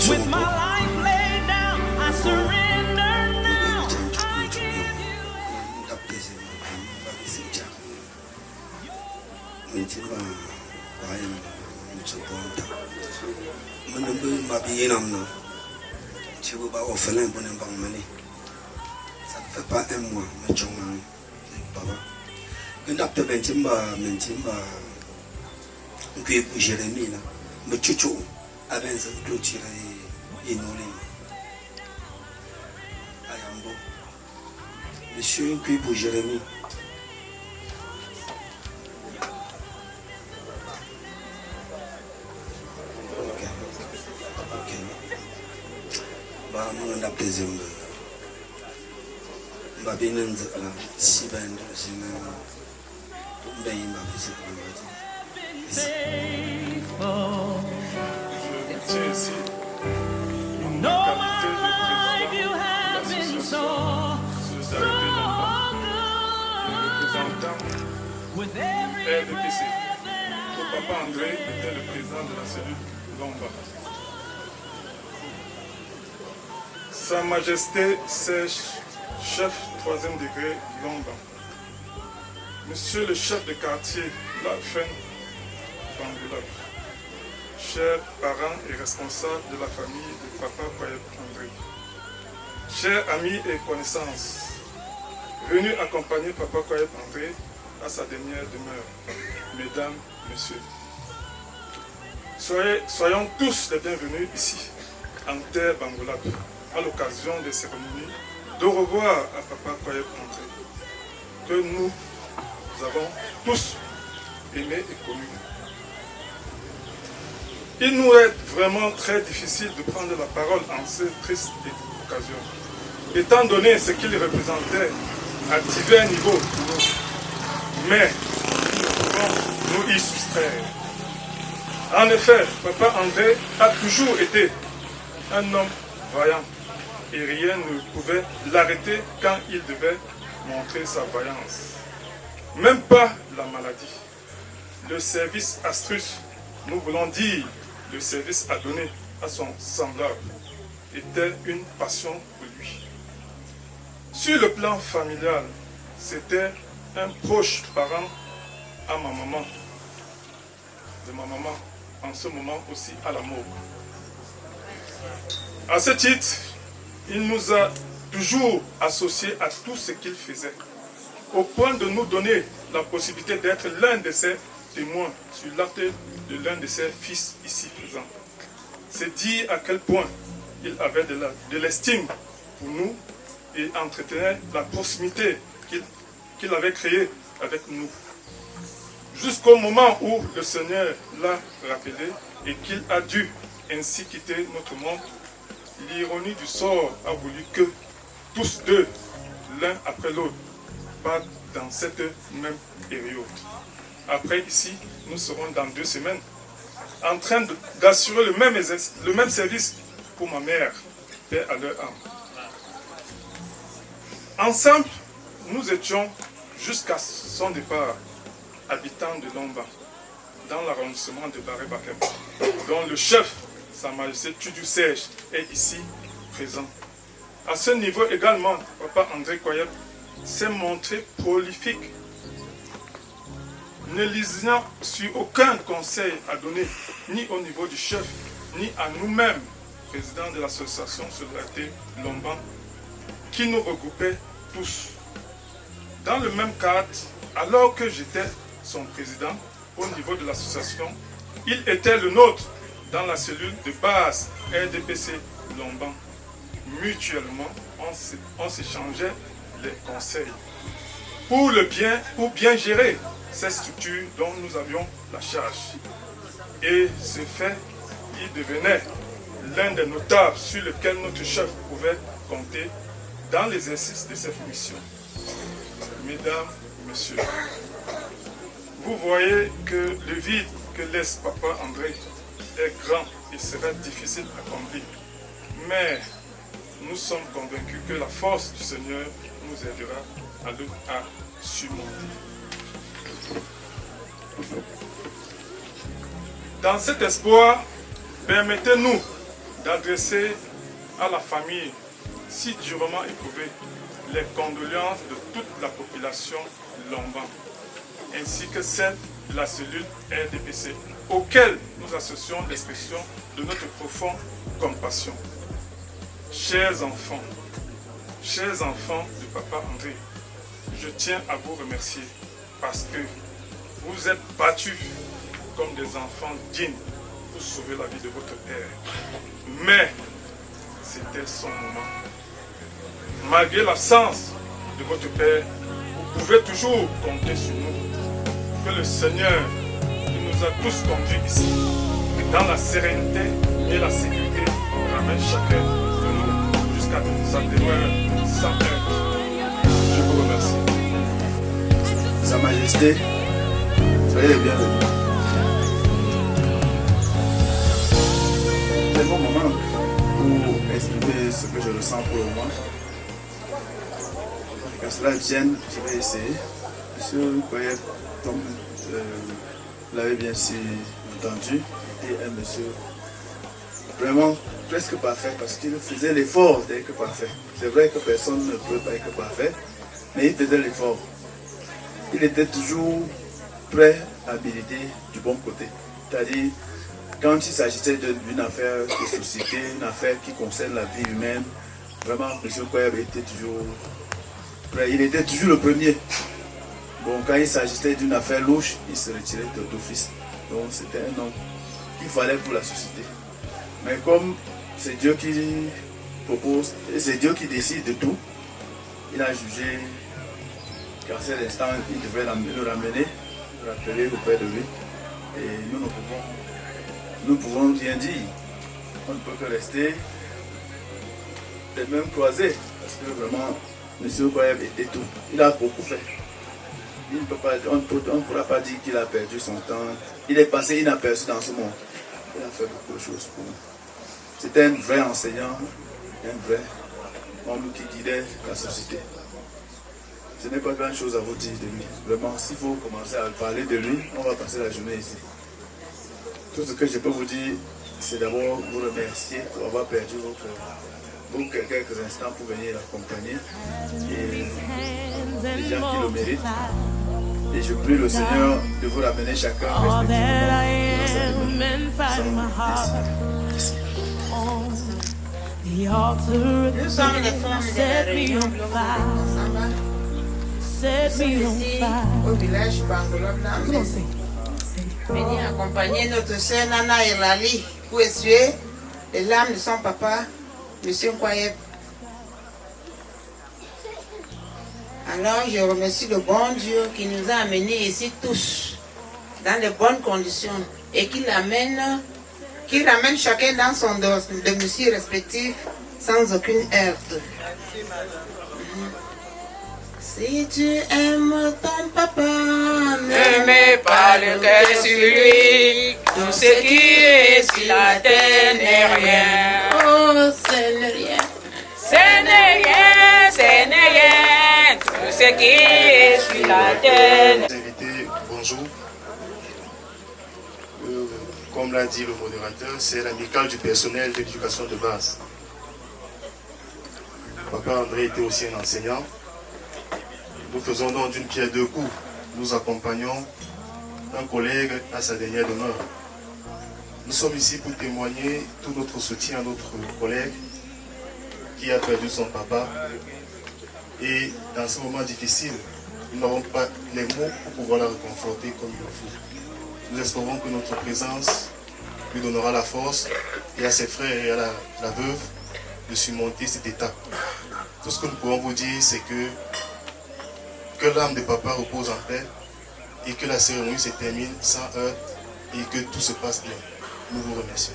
With my life laid down, I surrender now. I give
Jérémie là, me chucho, avec un clôture et inolé. Ayambo, monsieur, un cul pour Jérémie. Ok. Bah, moi, on a plaisir. Bah, bien, on a si bien, c'est un bien,
faithful. And all my life you have been so good. With every breath that I
Papa André était le président de la cellule Lomba. Sa Majesté, c'est chef 3e degré Lomba. Monsieur le chef de quartier, la Fen Bangulap. Chers parents et responsables de la famille de Papa Koyep André. Chers amis et connaissances, venus accompagner Papa Koyep André à sa dernière demeure. Mesdames, Messieurs, soyons tous les bienvenus ici, en terre Bangulap, à l'occasion des cérémonies de revoir à Papa Koyep André, que nous avons tous aimé et connu. Il nous est vraiment très difficile de prendre la parole en cette triste occasion, étant donné ce qu'il représentait à divers niveaux pour nous. Mais nous ne pouvons nous y soustraire. En effet, Papa André a toujours été un homme vaillant et rien ne pouvait l'arrêter quand il devait montrer sa vaillance. Même pas la maladie. Le service astrus, nous voulons dire le service à donner à son semblable, était une passion pour lui. Sur le plan familial, c'était un proche parent à ma maman, de ma maman, en ce moment aussi à la mort. À ce titre, il nous a toujours associés à tout ce qu'il faisait, au point de nous donner la possibilité d'être l'un de ses témoins sur l'acte de l'un de ses fils ici présents. C'est dire à quel point il avait de l'estime pour nous et entretenait la proximité qu'il avait créée avec nous. Jusqu'au moment où le Seigneur l'a rappelé et qu'il a dû ainsi quitter notre monde, l'ironie du sort a voulu que tous deux, l'un après l'autre, pas dans cette même période. Après, ici, nous serons dans 2 semaines en train d'assurer le même service pour ma mère, paix à leur âme. Ensemble, nous étions jusqu'à son départ habitants de Lomba, dans l'arrondissement de Baré-Bakem, dont le chef, Sa Majesté Tudu Serge, est ici présent. À ce niveau également, Papa André Koyeb s'est montré prolifique, ne lisant sur aucun conseil à donner, ni au niveau du chef, ni à nous-mêmes, présidents de l'association Solidarité Lomban, qui nous regroupait tous. Dans le même cadre, alors que j'étais son président au niveau de l'association, il était le nôtre dans la cellule de base RDPC Lomban. Mutuellement, on s'échangeait les conseils pour bien gérer ces structures dont nous avions la charge. Et ce fait, il devenait l'un des notables sur lequel notre chef pouvait compter dans l'exercice de cette mission. Mesdames, Messieurs, vous voyez que le vide que laisse Papa André est grand et sera difficile à combler. Mais nous sommes convaincus que la force du Seigneur nous aidera à surmonter. Dans cet espoir, permettez-nous d'adresser à la famille si durement éprouvée les condoléances de toute la population lomban, ainsi que celle de la cellule RDPC, auquel nous associons l'expression de notre profonde compassion. Chers enfants de Papa André, je tiens à vous remercier parce que vous êtes battus comme des enfants dignes pour sauver la vie de votre père. Mais c'était son moment. Malgré l'absence de votre père, vous pouvez toujours compter sur nous. Que le Seigneur qui nous a tous conduits ici, dans la sérénité et la sécurité, ramène chacun de nous jusqu'à sa demeure sans crainte. Je vous remercie.
Sa Majesté, soyez les bienvenus. C'est mon moment pour exprimer ce que je ressens pour le moment. Qu'à cela tienne, je vais essayer. Monsieur Koyeb, comme vous l'avez bien sûr entendu, était un monsieur vraiment presque parfait parce qu'il faisait l'effort d'être parfait. C'est vrai que personne ne peut pas être parfait, mais il faisait l'effort. Il était toujours prêt à militer du bon côté. C'est-à-dire, quand il s'agissait d'une affaire de société, une affaire qui concerne la vie humaine, vraiment, M. Koyeb était toujours prêt. Il était toujours le premier. Bon, quand il s'agissait d'une affaire louche, il se retirait d'office. Donc, c'était un homme qu'il fallait pour la société. Mais comme c'est Dieu qui propose, et c'est Dieu qui décide de tout, il a jugé qu'à cet instant, il devrait le ramener, le rappeler auprès de lui. Et nous ne pouvons rien dire. On ne peut que rester les mêmes croisés. Parce que vraiment, M. Koyeb était tout. Il a beaucoup fait. Il ne peut pas, on ne pourra pas dire qu'il a perdu son temps. Il est passé inaperçu dans ce monde. Il a fait beaucoup de choses pour nous. C'était un vrai enseignant, un vrai homme qui guidait la société. Je n'ai pas grand chose à vous dire de lui. Vraiment, s'il faut commencer à parler de lui, on va passer la journée ici. Tout ce que je peux vous dire, c'est d'abord vous remercier pour avoir perdu quelques instants pour venir l'accompagner. Et les gens qui le méritent. Et je prie le Seigneur de vous ramener chacun
Nous sommes les femmes de la région nous sommes ici au village Bangolab venir accompagner notre soeur Nana Elali pour essuyer les larmes de son papa, M. Koyeb. Alors je remercie le bon Dieu qui nous a amenés ici tous dans de bonnes conditions et qui ramène chacun dans son domicile respectif sans aucune heurte. Si tu aimes ton papa,
ne mets pas le cœur sur lui. Tout ce qui est sur la terre n'est rien.
Oh, ce n'est rien.
Ce n'est rien, ce n'est rien. Tout ce qui est sur la terre.
Invités, bonjour. Comme l'a dit le modérateur, c'est l'amicale du personnel de l'éducation de base. Papa André était aussi un enseignant. Nous faisons donc d'une pierre deux coups. Nous accompagnons un collègue à sa dernière demeure. Nous sommes ici pour témoigner tout notre soutien à notre collègue qui a perdu son papa. Et dans ce moment difficile, nous n'avons pas les mots pour pouvoir la réconforter comme il le faut. Nous espérons que notre présence lui donnera la force et à ses frères et à la veuve de surmonter cette étape. Tout ce que nous pouvons vous dire, c'est que l'âme de papa repose en paix et que la cérémonie se termine sans heurts et que tout se passe bien. Nous vous remercions.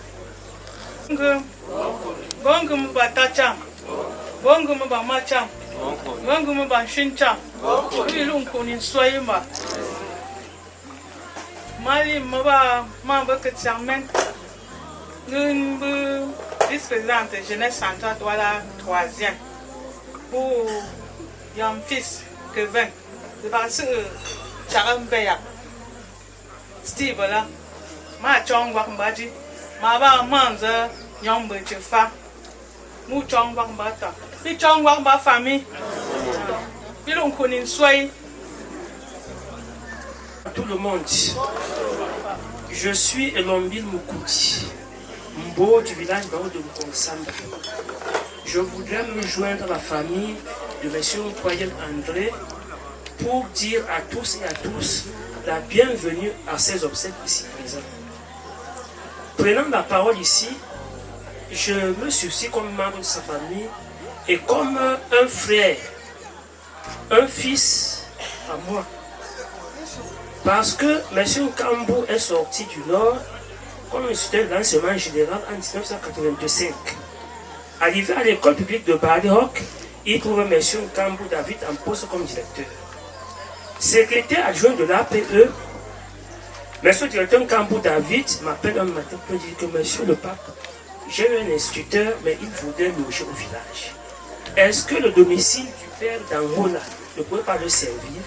Vice-présidente Jeunesse Centrale, voilà, 3e. Pour mon fils, Kevin. C'est parce que Charam Beya. Steve là. Ma chong wak mbadi. Ma ba manza nyom beche fa. Mu chong wak mbata. Pi chong wak mba famille. Pi l'on konin soy.
Tout le monde, je suis Elombil Mukouti, Mbo du village de Mkonsamba. Je voudrais me joindre à la famille de M. Nkwayem André pour dire à tous et à tous la bienvenue à ces obsèques ici présents. Prenant la parole ici, je me soucie comme membre de sa famille et comme un frère, un fils à moi. Parce que M. Kambou est sorti du Nord comme instituteur de l'enseignement général en 1985. Arrivé à l'école publique de Bariok, il trouve M. Kambou David en poste comme directeur. Secrétaire adjoint de l'APE, M. directeur Kambou David m'appelle un matin pour dire que M. le pape, j'ai eu un instituteur, mais il voudrait loger au village. Est-ce que le domicile du père d'Angola ne pourrait pas le servir?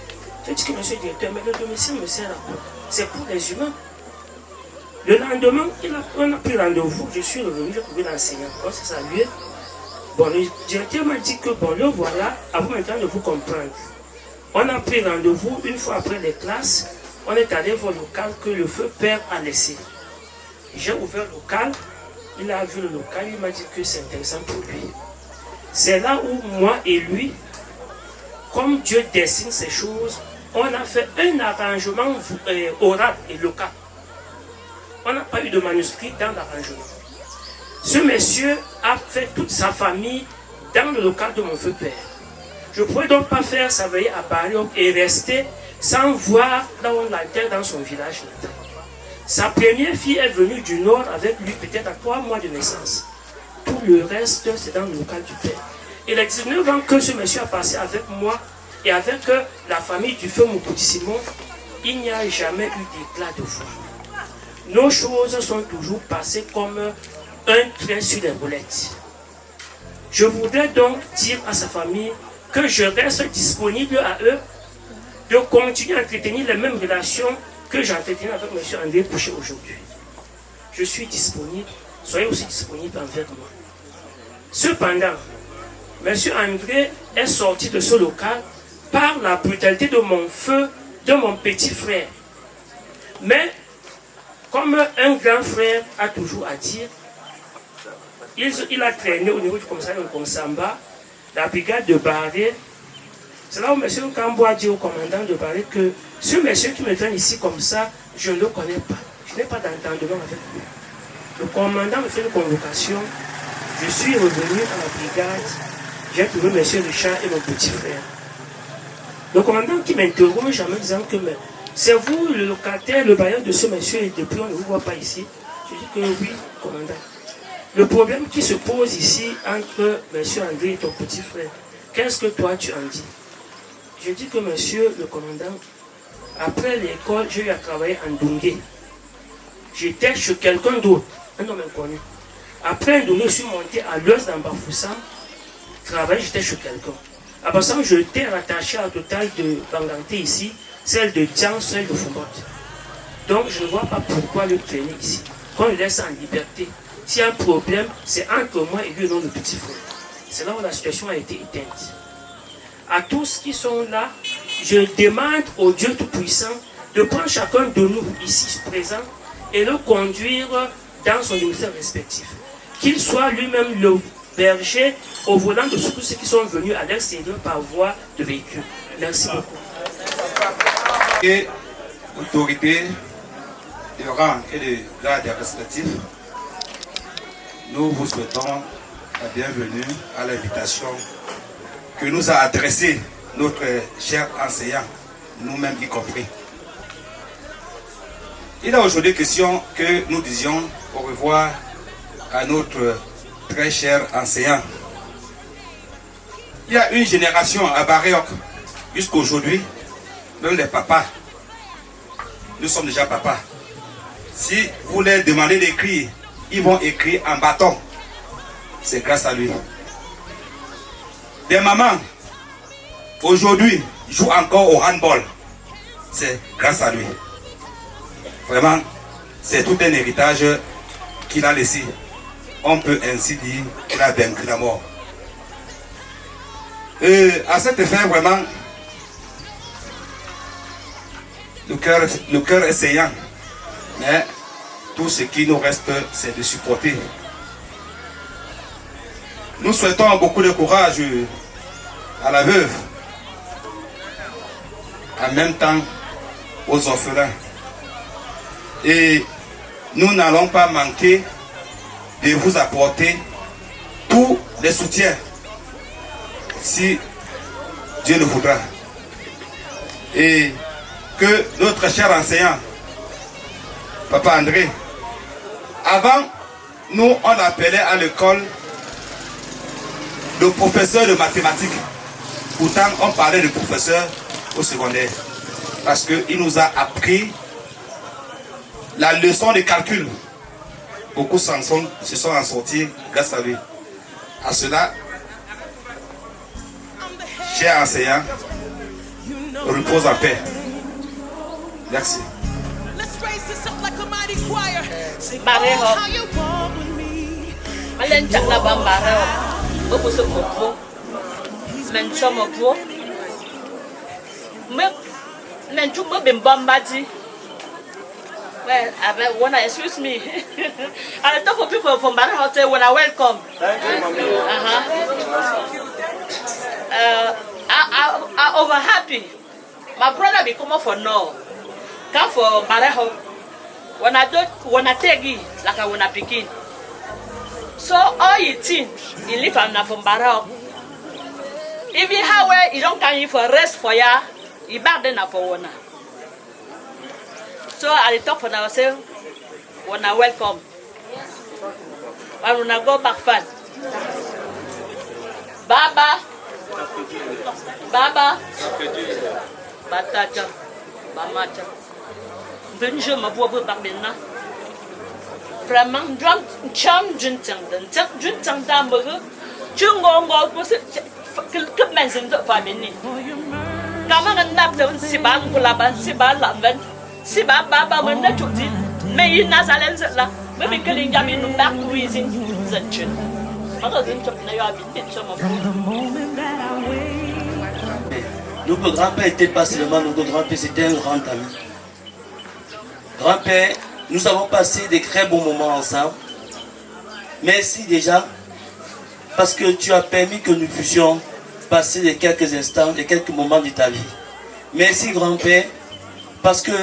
Je dis que monsieur le directeur, mais le domicile me sert à quoi? C'est pour les humains. Le lendemain, on a pris rendez-vous, je suis revenu, j'ai trouvé l'enseignant. On s'est salué. Bon, le directeur m'a dit que bon, le voilà, à vous maintenant de vous comprendre. On a pris rendez-vous une fois après les classes, on est allé voir le local que le feu père a laissé. J'ai ouvert le local, il a vu le local, il m'a dit que c'est intéressant pour lui. C'est là où moi et lui, comme Dieu dessine ces choses, on a fait un arrangement oral et local. On n'a pas eu de manuscrit dans l'arrangement. Ce monsieur a fait toute sa famille dans le local de mon feu père. Je ne pourrais donc pas faire sa veillée à Bariok et rester sans voir là où on l'enterre dans son village natal. Sa première fille est venue du Nord avec lui peut-être à 3 mois de naissance. Tout le reste, c'est dans le local du père. Et les 19 ans que ce monsieur a passé avec moi et avec la famille du feu Mukouti Simon, il n'y a jamais eu d'éclat de foi. Nos choses sont toujours passées comme un trait sur les roulettes. Je voudrais donc dire à sa famille que je reste disponible à eux de continuer à entretenir les mêmes relations que j'entretiens avec M. André Pouchet aujourd'hui. Je suis disponible, soyez aussi disponible envers moi. Cependant, M. André est sorti de ce local par la brutalité de mon feu, de mon petit frère. Mais, comme un grand frère a toujours à dire, il a traîné au niveau du commissariat de Konsamba, la brigade de Barré. C'est là où M. Kambou a dit au commandant de Barré que ce monsieur qui me traîne ici comme ça, je ne le connais pas. Je n'ai pas d'entendement avec lui. Le commandant me fait une convocation. Je suis revenu à la brigade. J'ai trouvé M. Richard et mon petit frère. Le commandant qui m'interroge en me disant que c'est vous le locataire, le bailleur de ce monsieur et depuis on ne vous voit pas ici. Je dis que oui, commandant. Le problème qui se pose ici entre M. André et ton petit frère, qu'est-ce que toi tu en dis? Je dis que monsieur le commandant, après l'école, j'ai eu à travailler en Dungé. J'étais chez quelqu'un d'autre, un homme inconnu. Après Dungé, je suis monté à l'ouest d'Ambafoussam, travailler, j'étais chez quelqu'un. À Bassam, je t'ai rattaché à la totale de Banganté ici, celle de Tian, celle de Fumot. Donc je ne vois pas pourquoi le traîner ici. Quand il laisse en liberté, s'il y a un problème, c'est entre moi et lui, non le petit frère. C'est là où la situation a été éteinte. À tous qui sont là, je demande au Dieu Tout-Puissant de prendre chacun de nous ici présents et le conduire dans son ministère respectif. Qu'il soit lui-même le berger au volant de tous ceux qui sont venus à l'extérieur par voie de véhicule. Merci beaucoup.
Et autorités de rang et de grade respectifs, nous vous souhaitons la bienvenue à l'invitation que nous a adressée notre cher enseignant, nous-mêmes y compris. Il est aujourd'hui question que nous disions au revoir à notre très cher enseignant. Il y a une génération à Baréoc, jusqu'à aujourd'hui, même les papas, nous sommes déjà papas. Si vous leur demandez d'écrire, ils vont écrire en bâton. C'est grâce à lui. Des mamans, aujourd'hui, jouent encore au handball. C'est grâce à lui. Vraiment, c'est tout un héritage qu'il a laissé. On peut ainsi dire qu'il a vaincu la mort. Et à cet effet, vraiment, le cœur est saillant. Mais tout ce qui nous reste, c'est de supporter. Nous souhaitons beaucoup de courage à la veuve, en même temps aux orphelins. Et nous n'allons pas manquer de vous apporter tous les soutiens, si Dieu le voudra. Et que notre cher enseignant, Papa André, avant, nous on appelait à l'école le professeur de mathématiques. Pourtant, on parlait de professeur au secondaire. Parce qu'il nous a appris la leçon de calcul. Beaucoup se sont en sortis grâce à lui. À cela, cher enseignant, repose en paix. Merci.
Bareho. Malen chak la bam bareho. Opo so opo. Men chomo po. Men chumo bim bombati. Well, when I excuse me, I talk for people from Bareho say when I welcome. Thank you, Mommy. I over happy. My brother be come for now. Come for Bareho. When I take it, like I wanna begin. So all you think, you live from Bareho. If you have where you don't come in for rest for ya, you back then for one. So I talk for ourselves when I welcome. I wanna go back fun. Baba. Batacha. Bamacha. Bonjour, ma voix par maintenant. Vraiment, chum junting, junting d'ambre. Jungongo, que mention de famille. Comment on a de si bas pour la bande, si bas la bande, si bas baba, on a tout dit. Mais il n'a pas là. Mais que les gamins nous battent, oui, c'est une jeune.
Notre grand-père n'était pas seulement notre grand-père, c'était un grand ami. Grand-père, nous avons passé des très bons moments ensemble. Merci déjà, parce que tu as permis que nous puissions passer les quelques instants, les quelques moments de ta vie. Merci grand-père, parce que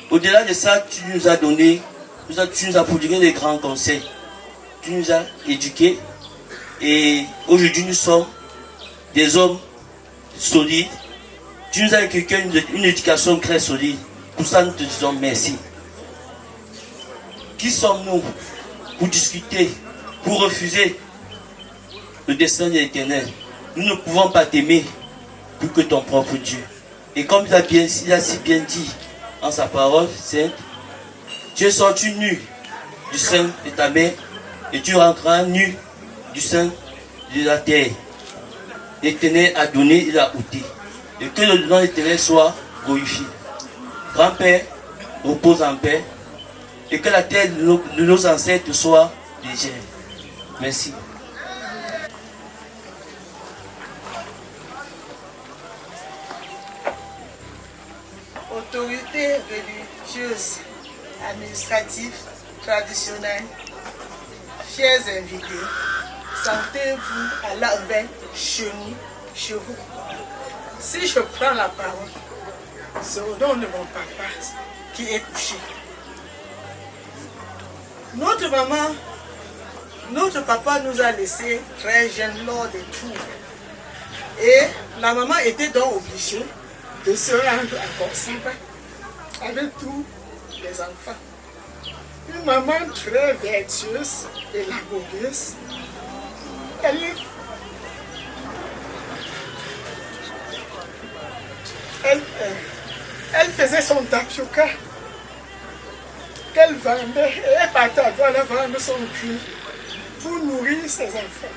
au-delà de ça, tu nous as donné, tu nous as prodigué des grands conseils. Tu nous as éduqués et aujourd'hui nous sommes des hommes solides. Tu nous as inculqué une éducation très solide. Pour ça nous te disons merci. Qui sommes-nous pour discuter, pour refuser le destin de l'Éternel? Nous ne pouvons pas t'aimer plus que ton propre Dieu. Et comme il a si bien dit en sa parole sainte, tu es sorti nu du sein de ta mère et tu rentreras nu du sein de la terre. L'Éternel a donné, il a ôté. Et que le nom de l'Éternel soit glorifié. Grand-Père, repose en paix. Et que la terre de nos ancêtres soit légère. Merci.
Autorités religieuses, administratives, traditionnelles, chers invités, sentez-vous à l'envers chez nous, chez vous. Si je prends la parole, c'est au nom de mon papa qui est couché. Notre maman, notre papa nous a laissés très jeunes lors des tours. Et la maman était donc obligée de se rendre à Consamba avec tous les enfants. Une maman très vertueuse et laborieuse. Elle faisait son tapioca qu'elle vendait et elle partait à la vendre son cuir pour nourrir ses enfants.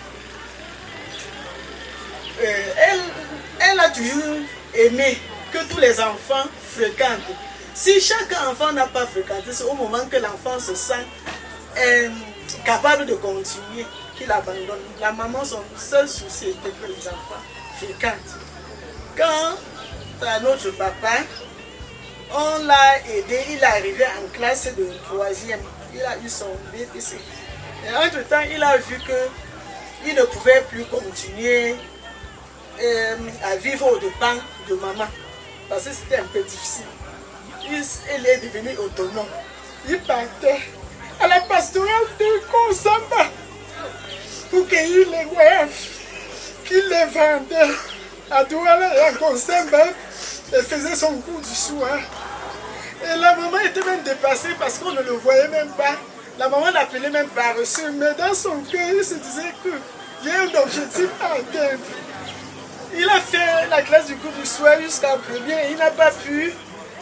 Elle a toujours aimé que tous les enfants fréquentent. Si chaque enfant n'a pas fréquenté, c'est au moment que l'enfant se sent capable de continuer qu'il abandonne. La maman, son seul souci était que les enfants fréquentent. Quand à notre papa, on l'a aidé, il est arrivé en classe de 3e. Il a eu son BPC. Et entre-temps, il a vu qu'il ne pouvait plus continuer à vivre au dépens de maman. Parce que c'était un peu difficile. Il est devenu autonome. Il partait à la pastorale de Consamba pour cueillir les wèves qu'il les vendait à Douala et à Consamba et faisait son cours du soir. Et la maman était même dépassée parce qu'on ne le voyait même pas. La maman l'appelait même paresseux, mais dans son cœur, il se disait qu'il y a un objectif à atteindre. Il a fait la classe du cours du soir jusqu'en premier. Il n'a pas pu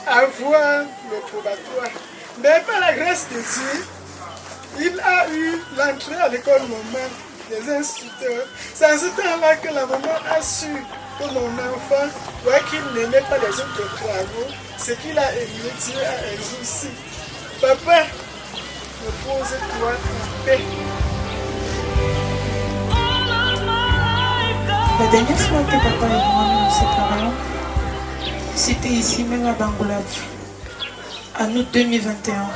avoir le probatoire. Mais par la grâce de Dieu, il a eu l'entrée à l'école normale des instituteurs. C'est à ce temps-là que la maman a su que mon enfant, voyait qu'il n'aimait pas les autres travaux, ce qu'il a aimé, Dieu a exaucé. Papa, repose-toi en paix.
La dernière fois que papa et moi nous séparons, c'était ici même à Bangoulab, en août 2021.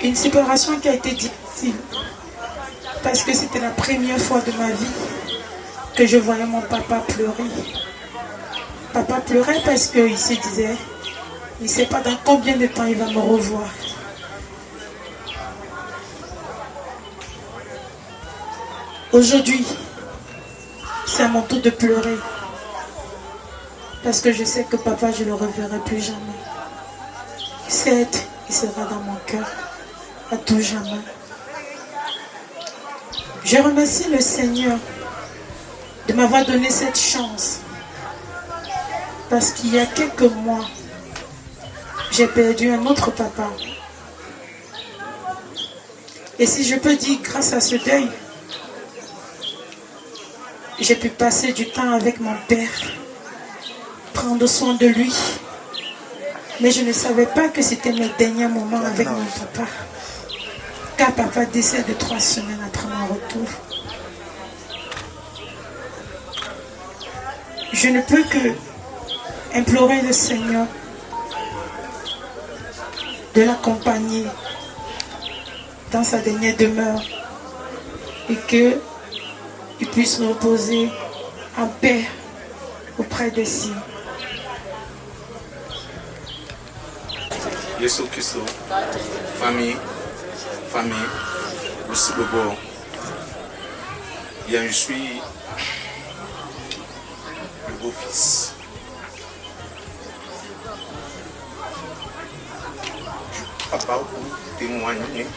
Une séparation qui a été difficile, parce que c'était la première fois de ma vie que je voyais mon papa pleurer. Papa pleurait parce qu'il se disait, il ne sait pas dans combien de temps il va me revoir. Aujourd'hui, c'est à mon tour de pleurer. Parce que je sais que papa, je ne le reverrai plus jamais. Certes, il sera dans mon cœur à tout jamais. Je remercie le Seigneur de m'avoir donné cette chance. Parce qu'il y a quelques mois, j'ai perdu un autre papa. Et si je peux dire, grâce à ce deuil, j'ai pu passer du temps avec mon père, prendre soin de lui. Mais je ne savais pas que c'était mes derniers moments avec mon papa. Car papa décède 3 semaines après mon retour. Je ne peux que implorer le Seigneur de l'accompagner dans sa dernière demeure et qu'il puisse reposer en paix auprès des siens.
Yesu Christo, famille, aussi Bobo. Je suis le beau-fils. Papa pour témoigner.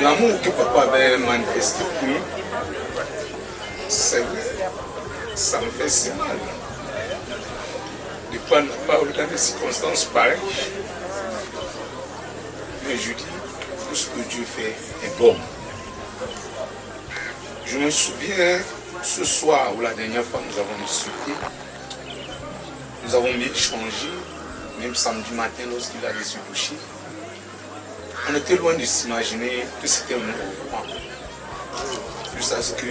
l'amour que papa avait manifesté pour nous, c'est vrai, ça me fait si mal. De prendre la parole dans des circonstances pareilles. Mais je dis, tout ce que Dieu fait est bon. Je me souviens, ce soir ou la dernière fois nous avons discuté, nous avons échangé, même samedi matin lorsqu'il allait se coucher. On était loin de s'imaginer que c'était un nouveau point. Jusqu'à ce que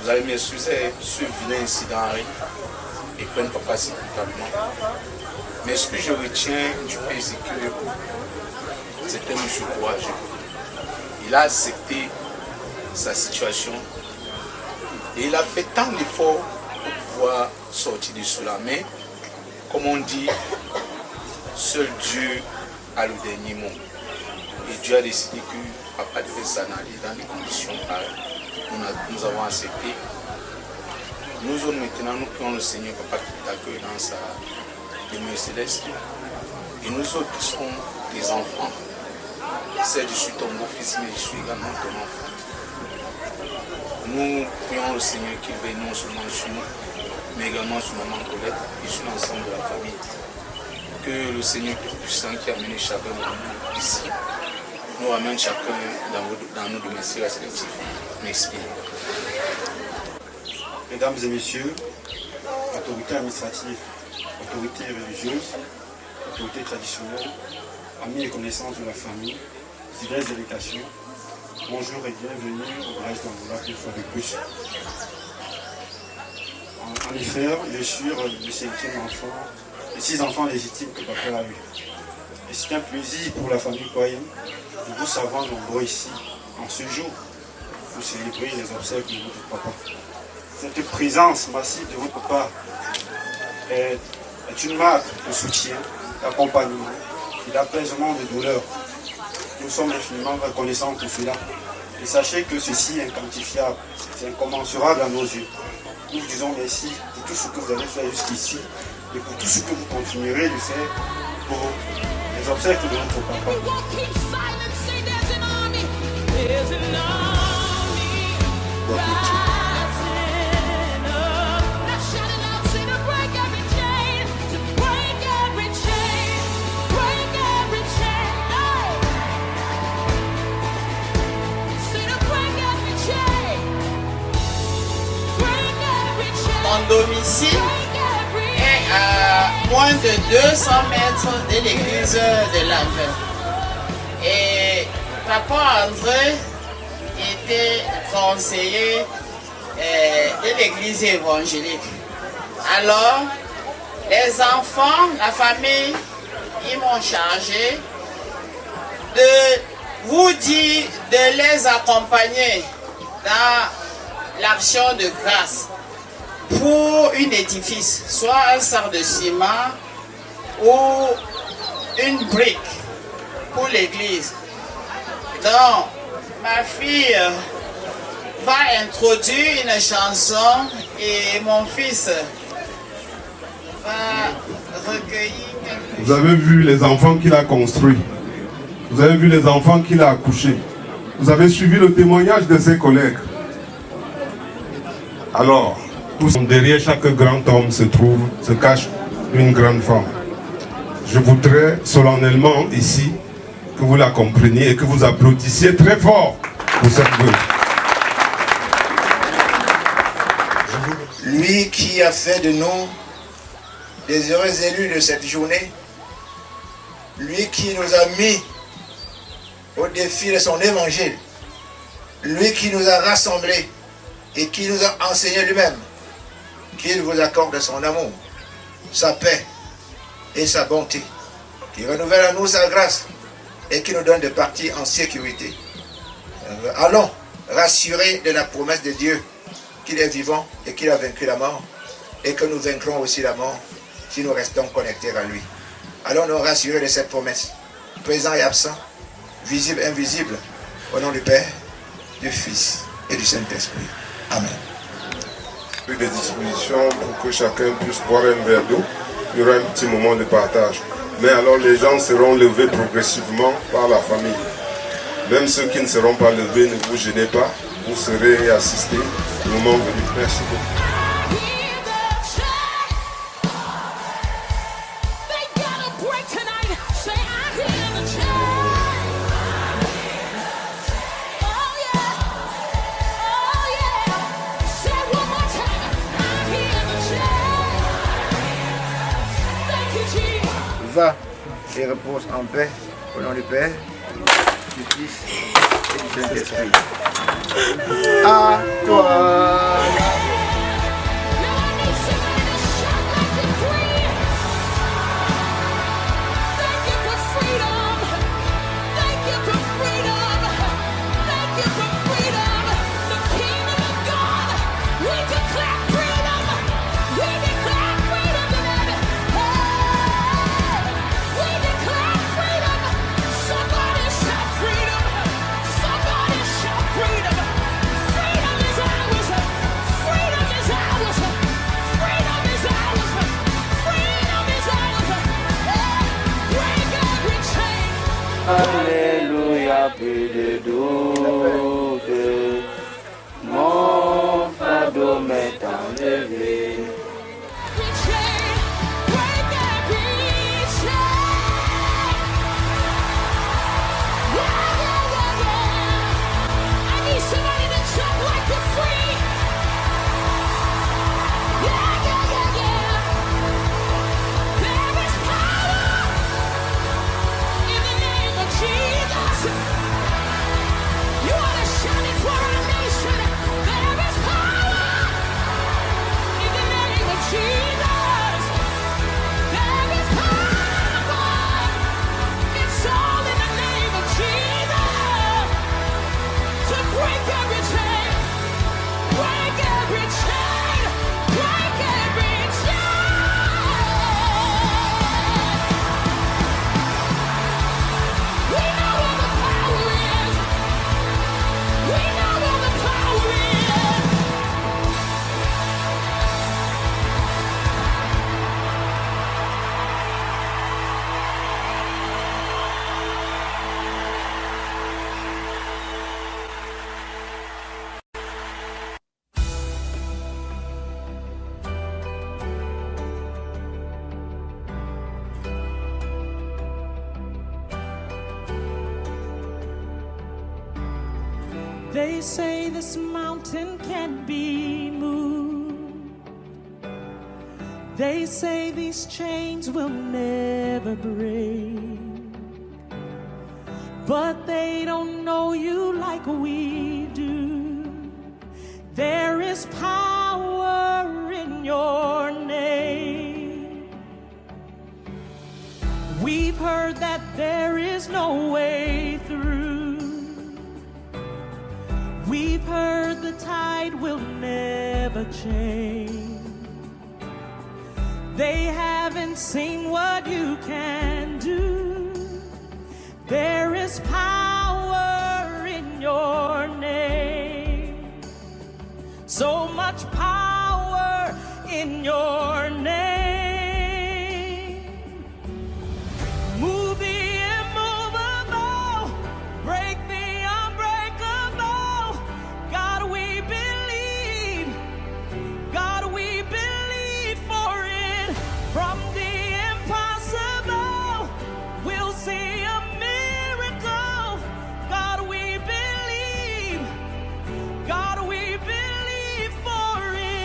vous allez m'excuser, ce vilain incident arrive et prenne papa si brutalement. Mais ce que je retiens du père, c'est que c'était un monsieur courageux. Il a accepté sa situation et il a fait tant d'efforts pour pouvoir sortir de cela. Mais, comme on dit, seul Dieu a le dernier mot. Et Dieu a décidé que papa devait s'en aller dans des conditions pareilles. Nous avons accepté. Nous autres maintenant, nous prions le Seigneur, papa qui t'accueille dans sa demeure céleste. Et nous autres qui sommes des enfants. C'est je suis ton beau-fils, mais je suis également ton enfant. Nous prions le Seigneur qu'il veille non seulement sur nous, mais également sur maman Colette et sur l'ensemble de la famille. Que le Seigneur Tout-Puissant qui a amené chacun de nous ici, nous ramène chacun dans nos domiciles respectifs. Merci.
Mesdames et messieurs, autorités administratives, autorités religieuses, autorités traditionnelles, amis et connaissances de la famille, diverses délégations, bonjour et bienvenue au village d'Angoulap une fois de plus. En effet, je suis le 5e enfant, les 6 enfants légitimes que papa a eu. Et c'est un plaisir pour la famille Kwayem de vous savoir nombreux ici, en ce jour, pour célébrer les obsèques de votre papa. Cette présence massive de votre papa est une marque de soutien, d'accompagnement et d'apaisement de douleur. Nous sommes infiniment reconnaissants pour cela. Et sachez que ceci est inquantifiable, c'est incommensurable à nos yeux. Nous vous disons merci pour tout ce que vous avez fait jusqu'ici et pour tout ce que vous continuerez de faire pour les obsèques de notre papa.
Mon domicile est à moins de 200 mètres de l'église de l'Anvers. Et papa André était conseiller de l'église évangélique. Alors, les enfants, la famille, ils m'ont chargé de vous dire de les accompagner dans l'action de grâce pour un édifice, soit un sac de ciment ou une brique pour l'église. Donc, ma fille va introduire une chanson et mon fils va recueillir quelque chose.
Vous avez vu les enfants qu'il a construits. Vous avez vu les enfants qu'il a accouchés. Vous avez suivi le témoignage de ses collègues. Alors, derrière chaque grand homme se cache une grande femme. Je voudrais solennellement ici que vous la compreniez et que vous applaudissiez très fort pour cette veuve.
Lui qui a fait de nous des heureux élus de cette journée, lui qui nous a mis au défi de son évangile, lui qui nous a rassemblés et qui nous a enseigné lui-même, qu'il vous accorde son amour, sa paix et sa bonté, qui renouvelle à nous sa grâce et qui nous donne de partir en sécurité. Allons rassurés de la promesse de Dieu qu'il est vivant et qu'il a vaincu la mort et que nous vaincrons aussi la mort si nous restons connectés à lui. Allons nous rassurer de cette promesse, présent et absent, visible et invisible, au nom du Père, du Fils et du Saint-Esprit. Amen.
Des dispositions pour que chacun puisse boire un verre d'eau. Il y aura un petit moment de partage. Mais alors les gens seront levés progressivement par la famille. Même ceux qui ne seront pas levés, ne vous gênez pas. Vous serez assistés au moment venu. Merci beaucoup.
Va et repose en paix au nom du Père, du Fils et du Saint-Esprit. À toi.
Alléluia, plus de doute, mon fardeau m'est enlevé.
They say this mountain can't be moved. They say these chains will never break. But they don't know you like we do. There is power in your name. We've heard that there is no way through. We've heard the tide will never change. They haven't seen what you can do. There is power in your name. So much power in your name. Move the immovable, break the unbreakable. God, we believe. God, we believe for it. From the impossible, we'll see a miracle. God, we believe. God, we believe for it.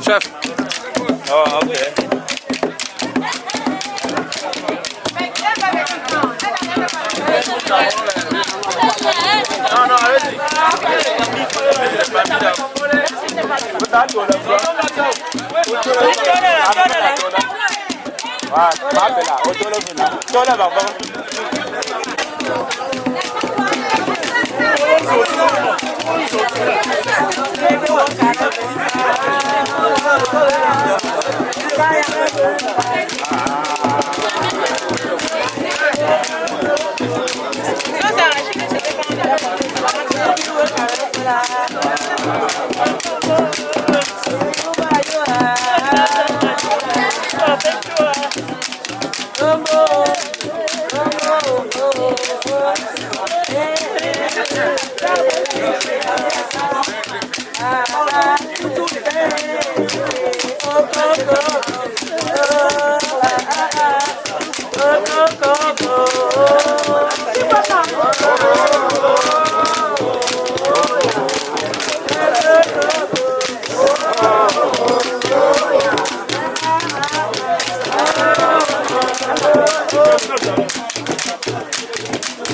Chef. Oh, ok. Non, allez-y.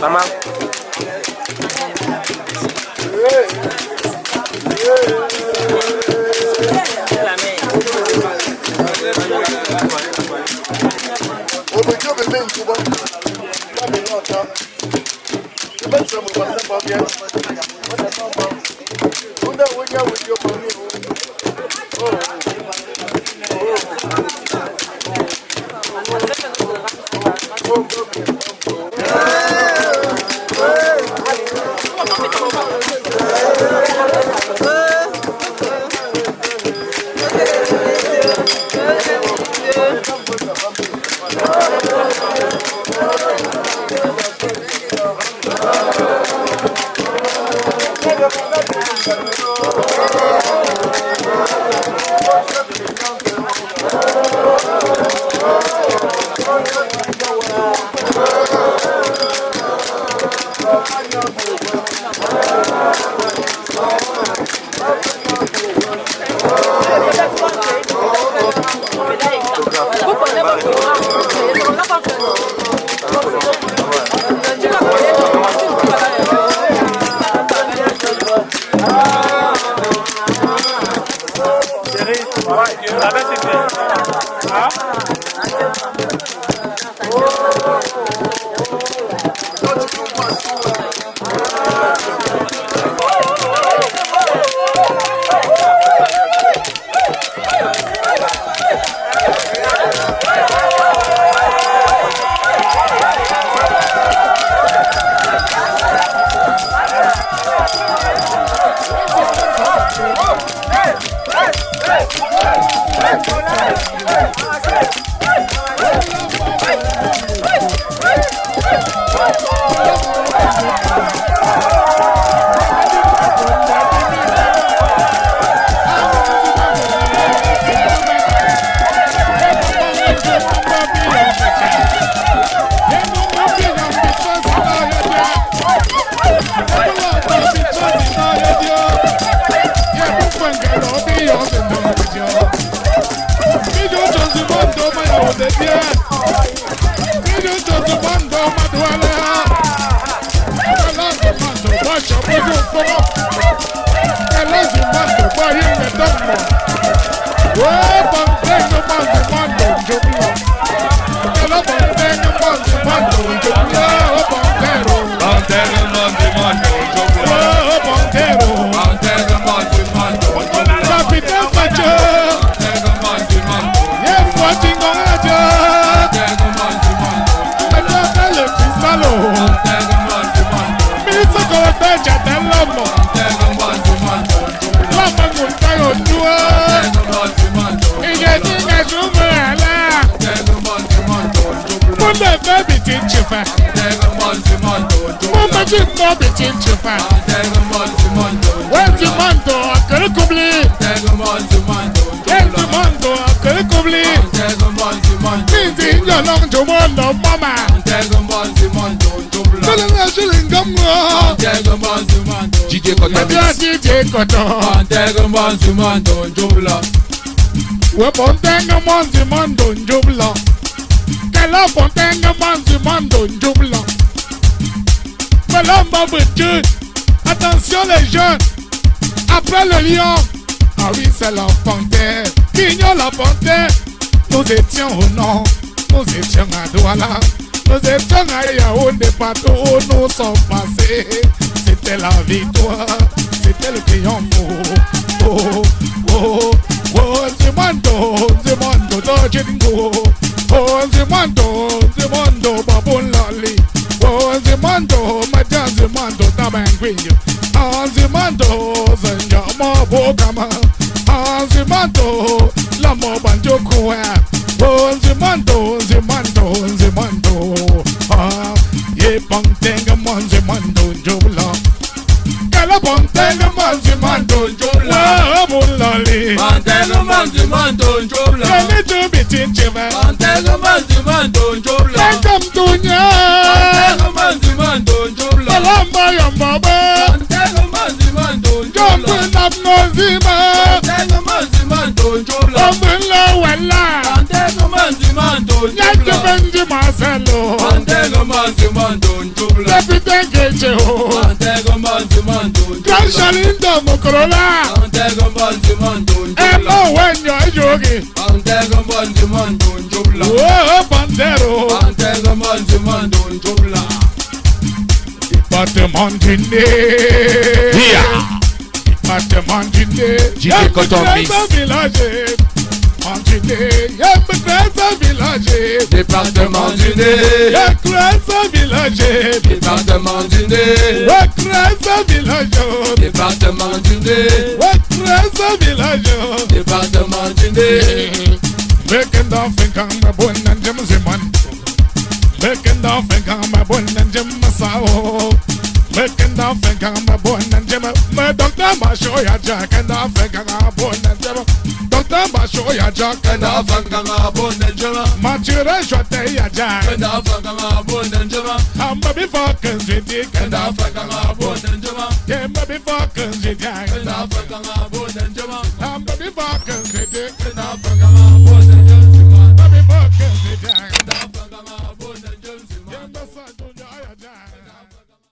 Maman.
between children. Mama did not between children. When the mando, I can't complete. When the mando, I can't complete. Means you're not to one of mama. DJ Koton. We pontenga manzi mando njubla. Kela pontenga manzi mando njubla. Melamba boutique. Attention les jeunes. Après le lion. Ah oui, c'est la panthère. Quignon la panthère. Nous étions au nord. Nous étions à Douala. Nous étions à Yaoundé. Partout où nous sommes passés. C'était la victoire. C'était le triomphe. Oh, oh, oh, Zimando, Dojingo. Oh, Zimando, Babun Lolly. Oh, Zimando, Madame Zimando, Tabanguinho. Oh, Zimando, Zanyama Bogama. Oh, Zimando, Lamo Banjoko. Oh, Zimando. Ah, ye Pontenga Monzimando, Jubla. Kala Pontenga Monzimando, Jubla. Bulali.
Montego Manzimando Jobla.
Kali to be tinchiva.
Montego Manzimando Jobla.
Come to nya.
Montego Manzimando Jobla.
Lamba yambaba.
Montego Manzimando Jobla.
Jumping up Nozima.
Montego Manzimando Jobla.
Omunla wala.
Montego Manzimando Jobla.
Yaki Benji Marcelo.
Montego Manzimando Jobla.
Deputy Gejo.
Montego Manzimando Jobla.
Ganshalinda Mokorola.
Montego Manzimando Jobla.
Emo wenyo jogi.
Montego Manzimando Jobla.
Oh, Bandero.
Montego Manzimando Jobla.
Département du nez. Département du nez.
DJ Koton Mix.
Village. Village.
Département du nez.
Village.
Département du nez.
Village.
Département du nez.
Village.
Département du nez.
Making off and come my boy and Jim Ziman. Making off and come my boy and Jim Masao. Making off and come my boy and Jim. My doctor Mashoya Jack and off and come my boy and Jim. Doctor Mashoya Jack and off and come my boy and Jim. Mature Shotaya Jack and off and come my boy and Jim. I'm baby fucking with Dick and off and come my boy and Jim. Yeah, baby fucking with Jack and off and come my